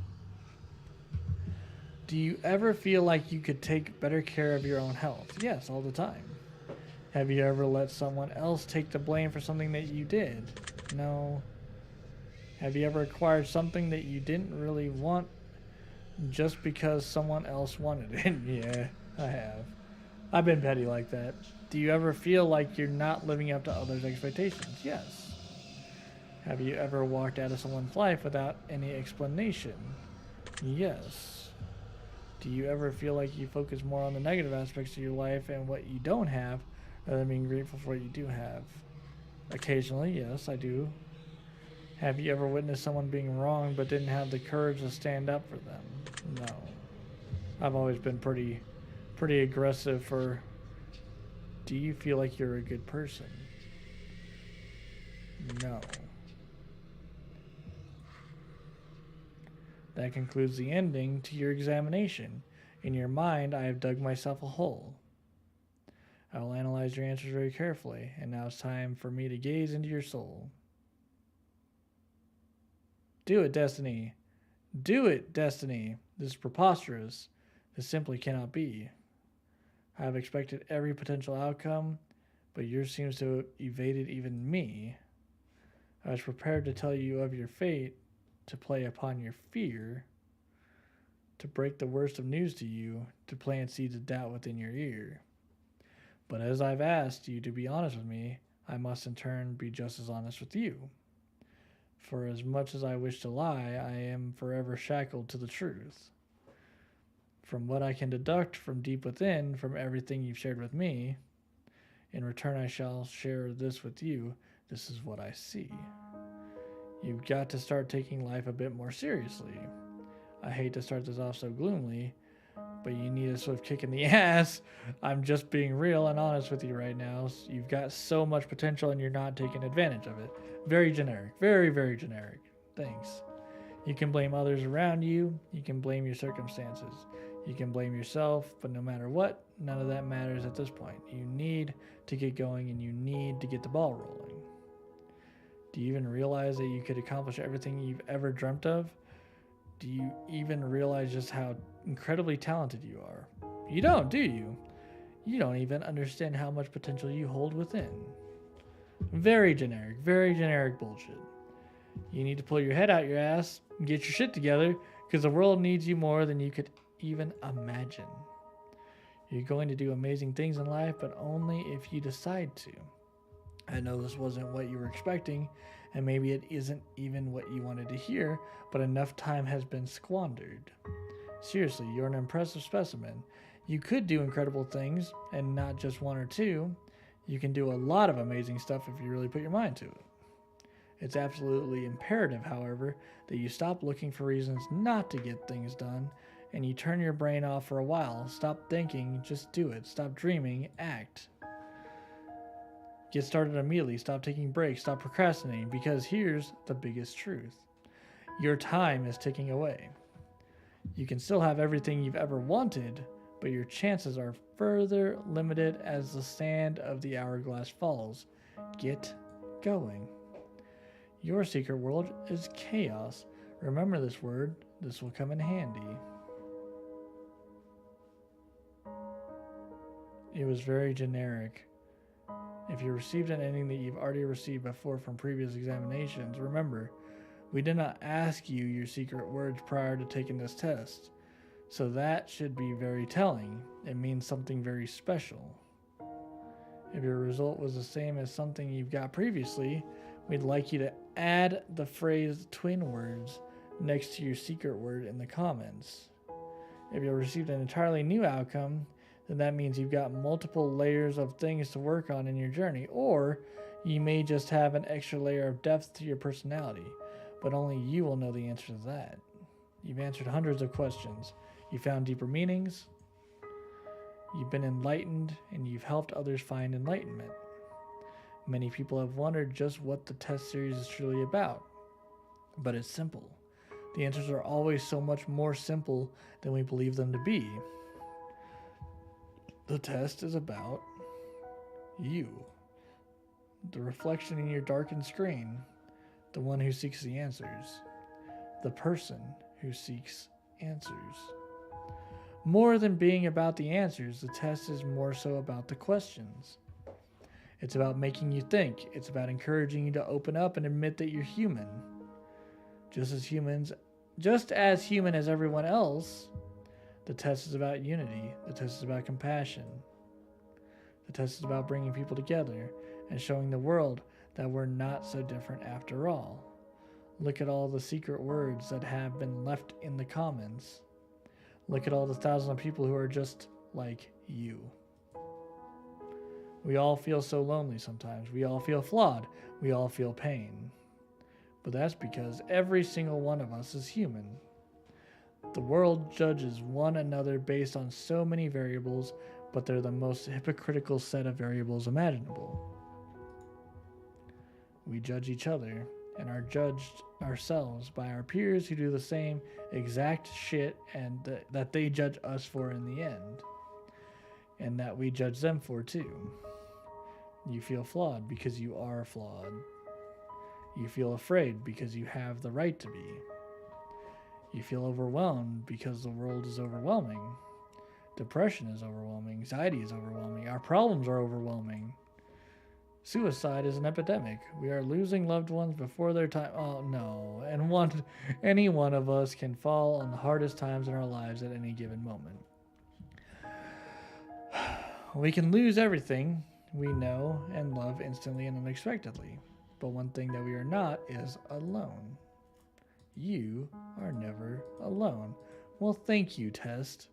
Do you ever feel like you could take better care of your own health? Yes, all the time. Have you ever let someone else take the blame for something that you did? No. Have you ever acquired something that you didn't really want just because someone else wanted it? Yeah, I have. I've been petty like that. Do you ever feel like you're not living up to others' expectations? Yes. Have you ever walked out of someone's life without any explanation? Yes. Do you ever feel like you focus more on the negative aspects of your life and what you don't have rather than being grateful for what you do have? Occasionally, yes, I do. Have you ever witnessed someone being wrong but didn't have the courage to stand up for them? No. I've always been pretty aggressive for, do you feel like you're a good person? No. That concludes the ending to your examination. In your mind, I have dug myself a hole. I will analyze your answers very carefully, and now it's time for me to gaze into your soul. Do it, Destiny. Do it, Destiny. This is preposterous. This simply cannot be. I have expected every potential outcome, but yours seems to have evaded even me. I was prepared to tell you of your fate, to play upon your fear, to break the worst of news to you, to plant seeds of doubt within your ear. But as I've asked you to be honest with me, I must in turn be just as honest with you. For as much as I wish to lie, I am forever shackled to the truth. From what I can deduct from deep within, from everything you've shared with me, in return I shall share this with you. This is what I see. You've got to start taking life a bit more seriously. I hate to start this off so gloomily, but you need a swift kick in the ass. I'm just being real and honest with you right now. You've got so much potential and you're not taking advantage of it. Very generic. Very, very generic. Thanks. You can blame others around you. You can blame your circumstances. You can blame yourself, but no matter what, none of that matters at this point. You need to get going and you need to get the ball rolling. Do you even realize that you could accomplish everything you've ever dreamt of? Do you even realize just how incredibly talented you are? You don't, do you? You don't even understand how much potential you hold within. Very generic bullshit. You need to pull your head out your ass and get your shit together because the world needs you more than you could even imagine. You're going to do amazing things in life, but only if you decide to. I know this wasn't what you were expecting, and maybe it isn't even what you wanted to hear, but enough time has been squandered. Seriously, you're an impressive specimen. You could do incredible things, and not just one or two. You can do a lot of amazing stuff if you really put your mind to it. It's absolutely imperative, however, that you stop looking for reasons not to get things done, and you turn your brain off for a while. Stop thinking, just do it. Stop dreaming, act. Get started immediately. Stop taking breaks. Stop procrastinating, because here's the biggest truth. Your time is ticking away. You can still have everything you've ever wanted, but your chances are further limited as the sand of the hourglass falls. Get going. Your secret world is chaos. Remember this word. This will come in handy. It was very generic. If you received an ending that you've already received before from previous examinations, remember, we did not ask you your secret words prior to taking this test. So that should be very telling. It means something very special. If your result was the same as something you've got previously, we'd like you to add the phrase twin words next to your secret word in the comments. If you received an entirely new outcome, then that means you've got multiple layers of things to work on in your journey, or you may just have an extra layer of depth to your personality, but only you will know the answer to that. You've answered hundreds of questions. You found deeper meanings. You've been enlightened, and you've helped others find enlightenment. Many people have wondered just what the test series is truly about, but it's simple. The answers are always so much more simple than we believe them to be. The test is about you, the reflection in your darkened screen, the one who seeks the answers, the person who seeks answers. More than being about the answers, the test is more so about the questions. It's about making you think. It's about encouraging you to open up and admit that you're human. Just as human as everyone else, the test is about unity. The test is about compassion. The test is about bringing people together and showing the world that we're not so different after all. Look at all the secret words that have been left in the comments. Look at all the thousands of people who are just like you. We all feel so lonely sometimes. We all feel flawed. We all feel pain. But that's because every single one of us is human. The world judges one another based on so many variables, but they're the most hypocritical set of variables imaginable. We judge each other and are judged ourselves by our peers who do the same exact shit and that they judge us for in the end, and that we judge them for too. You feel flawed because you are flawed. You feel afraid because you have the right to be. You feel overwhelmed because the world is overwhelming. Depression is overwhelming. Anxiety is overwhelming. Our problems are overwhelming. Suicide is an epidemic. We are losing loved ones before their time. Oh no. And any one of us can fall on the hardest times in our lives at any given moment. We can lose everything we know and love instantly and unexpectedly. But one thing that we are not is alone. You are never alone. Well, thank you, Test.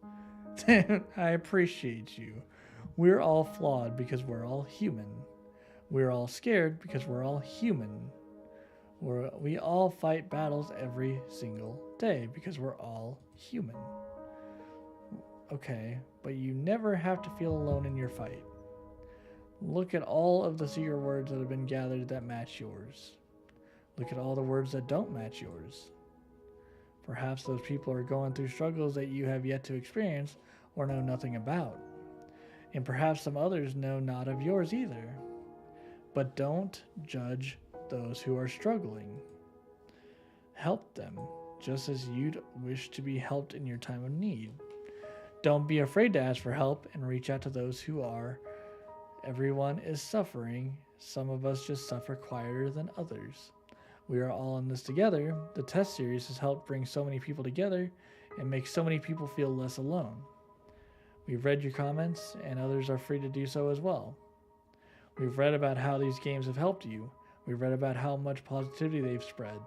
I appreciate you. We're all flawed because we're all human. We're all scared because we're all human. We all fight battles every single day because we're all human. Okay, but you never have to feel alone in your fight. Look at all of the secret words that have been gathered that match yours. Look at all the words that don't match yours. Perhaps those people are going through struggles that you have yet to experience or know nothing about. And perhaps some others know not of yours either. But don't judge those who are struggling. Help them, just as you'd wish to be helped in your time of need. Don't be afraid to ask for help and reach out to those who are. Everyone is suffering. Some of us just suffer quieter than others. We are all in this together. The test series has helped bring so many people together and make so many people feel less alone. We've read your comments, and others are free to do so as well. We've read about how these games have helped you. We've read about how much positivity they've spread.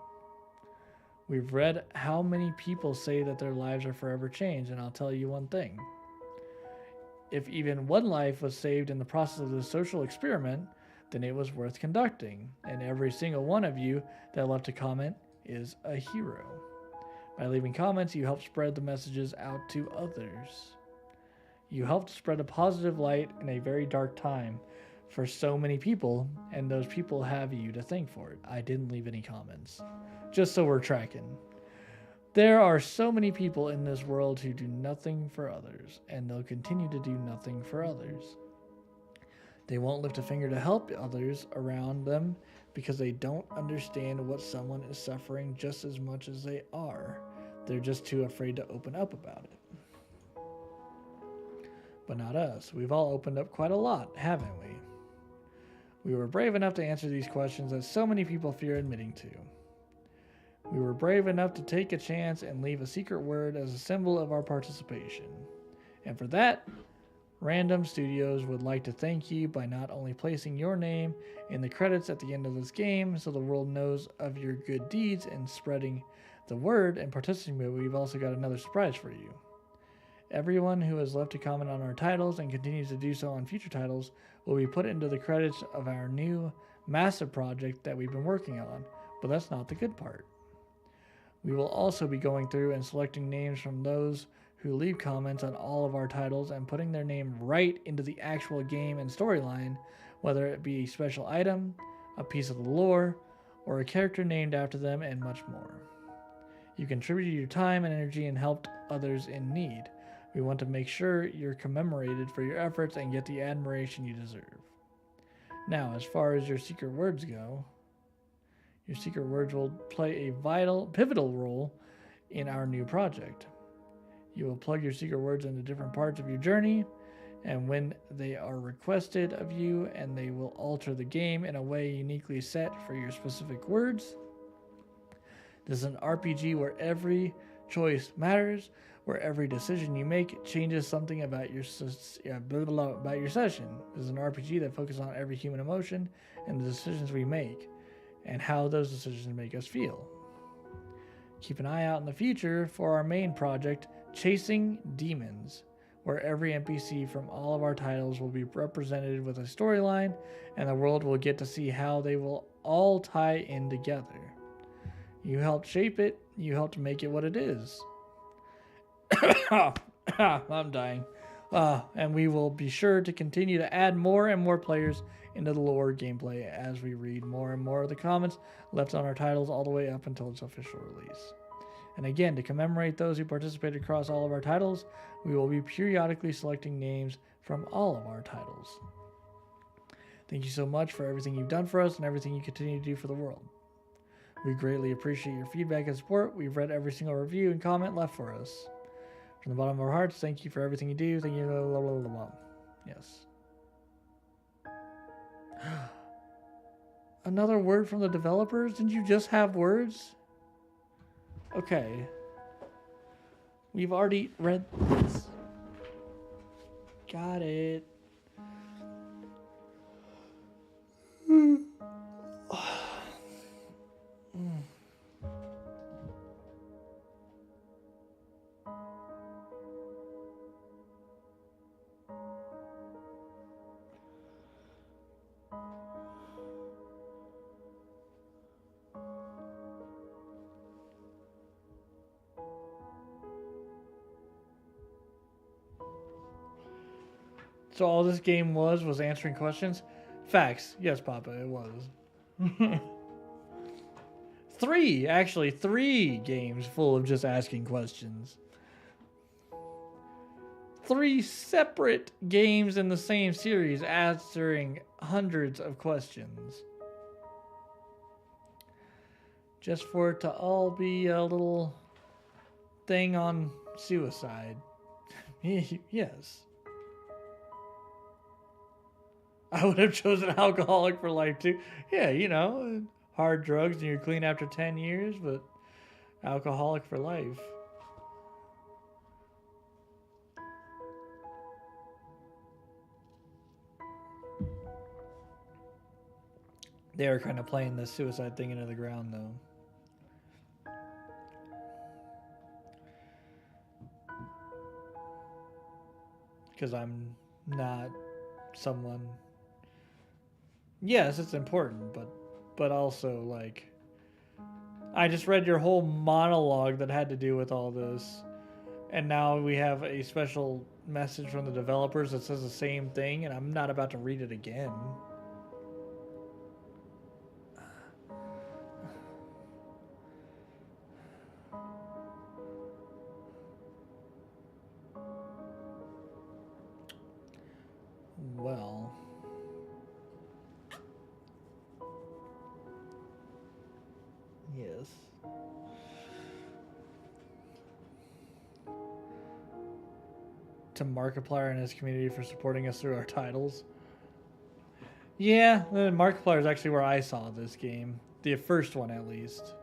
We've read how many people say that their lives are forever changed, and I'll tell you one thing. If even one life was saved in the process of this social experiment, then it was worth conducting, and every single one of you that left a comment is a hero. By leaving comments, you help spread the messages out to others. You helped spread a positive light in a very dark time for so many people, and those people have you to thank for it. I didn't leave any comments, just so we're tracking. There are so many people in this world who do nothing for others, and they'll continue to do nothing for others. They won't lift a finger to help others around them because they don't understand what someone is suffering just as much as they are. They're just too afraid to open up about it. but not us. We've all opened up quite a lot, haven't we? We were brave enough to answer these questions that so many people fear admitting to. We were brave enough to take a chance and leave a secret word as a symbol of our participation. And for that, Random Studios would like to thank you by not only placing your name in the credits at the end of this game so the world knows of your good deeds and spreading the word and participating, we've also got another surprise for you. Everyone who has left a comment on our titles and continues to do so on future titles will be put into the credits of our new massive project that we've been working on, but that's not the good part. We will also be going through and selecting names from those who leave comments on all of our titles and putting their name right into the actual game and storyline, whether it be a special item, a piece of the lore, or a character named after them, and much more. You contributed your time and energy and helped others in need. We want to make sure you're commemorated for your efforts and get the admiration you deserve. Now, as far as your secret words go, your secret words will play a pivotal role in our new project. You will plug your secret words into different parts of your journey, and when they are requested of you, and they will alter the game in a way uniquely set for your specific words. This is an RPG where every choice matters, where every decision you make changes something about your about your session. This is an RPG that focuses on every human emotion and the decisions we make, and how those decisions make us feel. Keep an eye out in the future for our main project, Chasing Demons, where every NPC from all of our titles will be represented with a storyline, and the world will get to see how they will all tie in together. You helped shape it, you helped make it what it is. I'm dying. And we will be sure to continue to add more and more players into the lore gameplay as we read more and more of the comments left on our titles all the way up until its official release. And again, to commemorate those who participated across all of our titles, we will be periodically selecting names from all of our titles. Thank you so much for everything you've done for us and everything you continue to do for the world. We greatly appreciate your feedback and support. We've read every single review and comment left for us. From the bottom of our hearts, thank you for everything you do. Thank you. Blah, blah, blah, blah, blah. Yes. Another word from the developers? Didn't you just have words? Okay. We've already read this. Got it. So all this game was answering questions? Facts. Yes, Papa, it was. Three games full of just asking questions. 3 separate games in the same series answering hundreds of questions. Just for it to all be a little thing on suicide. Yes. I would have chosen alcoholic for life too. Yeah, you know, hard drugs and you're clean after 10 years, but alcoholic for life. They were kind of playing the suicide thing into the ground, though. Because I'm not someone... Yes, it's important, but also, like... I just read your whole monologue that had to do with all this. And now we have a special message from the developers that says the same thing, and I'm not about to read it again. Well... Yes. to Markiplier and his community for supporting us through our titles. Yeah, Markiplier is actually where I saw this game. The first one, at least.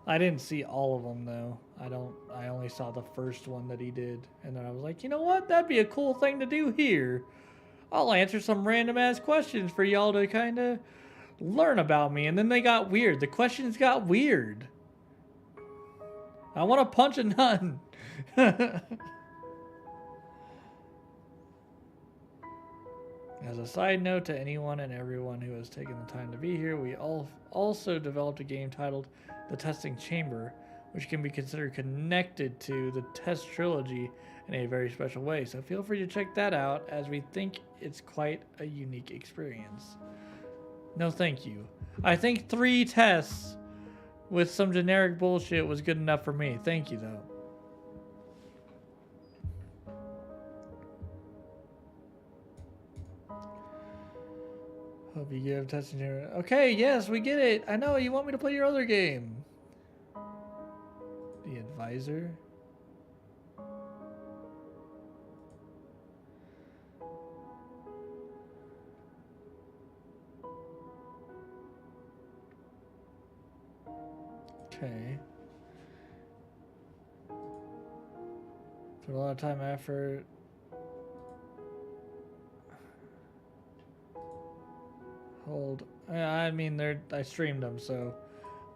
I didn't see all of them, though. I only saw the first one that he did. And then I was like, you know what? That'd be a cool thing to do here. I'll answer some random-ass questions for y'all to kind of learn about me. And then they got weird. The questions got weird. I want to punch a nun. As a side note to anyone and everyone who has taken the time to be here, we also developed a game titled The Testing Chamber, which can be considered connected to the Test Trilogy in a very special way. So feel free to check that out, as we think it's quite a unique experience. No thank you. I think 3 tests with some generic bullshit was good enough for me. Thank you, though. Hope you give testing chamber. Okay, yes, we get it. I know, you want me to play your other game. The Advisor. Okay. Put a lot of time, effort. Hold. I mean, I streamed them, so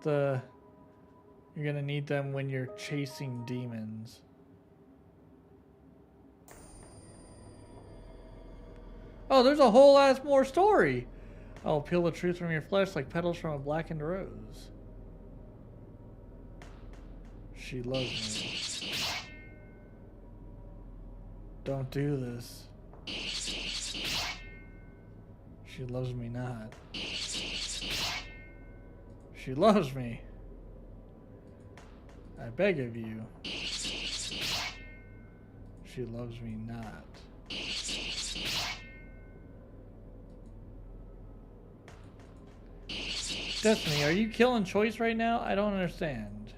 you're gonna need them when you're chasing demons. Oh, there's a whole ass more story. I'll peel the truth from your flesh like petals from a blackened rose. She loves me. Don't do this. She loves me not. She loves me. I beg of you. She loves me not. Destiny, are you killing Choice right now? I don't understand.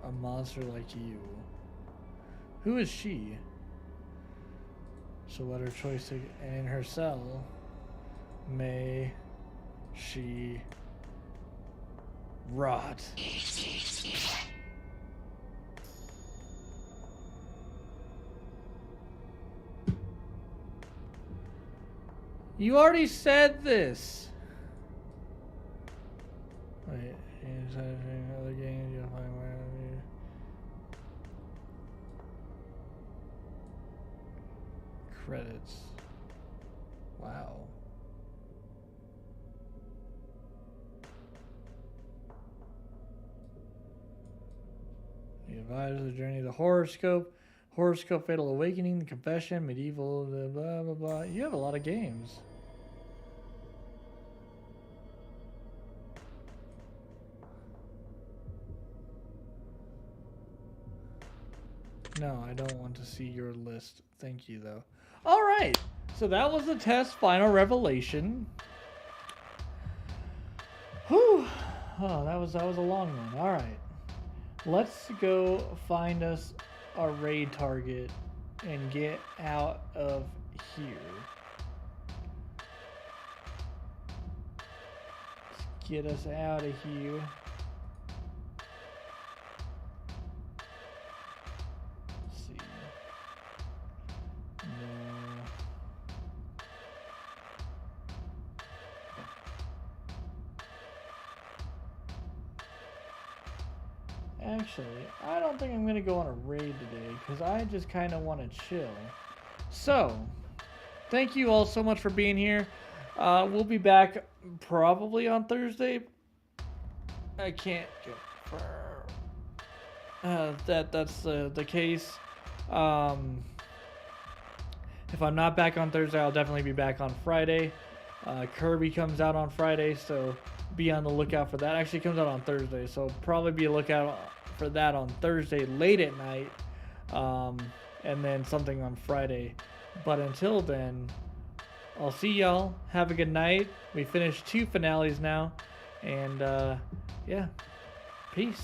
A monster like you. Who is she? So let her choice in her cell. May she rot. You already said this. Wait, other games you'll find where credits. Wow. The Advisor, The Journey, The Horoscope, Fatal Awakening, The Confession, Medieval, the blah blah blah. You have a lot of games. No, I don't want to see your list. Thank you, though. All right. So that was the test final revelation. Whew. Oh, that was a long one. All right. Let's go find us a raid target and get out of here. Let's get us out of here. Actually, I don't think I'm going to go on a raid today because I just kind of want to chill. So, thank you all so much for being here. We'll be back probably on Thursday. I can't confirm that's the case. If I'm not back on Thursday, I'll definitely be back on Friday. Kirby comes out on Friday, so be on the lookout for that. Actually, it comes out on Thursday, so probably be a lookout for that on Thursday late at night, and then something on Friday. But until then, I'll see y'all. Have a good night. We finished 2 finales now. And yeah, peace.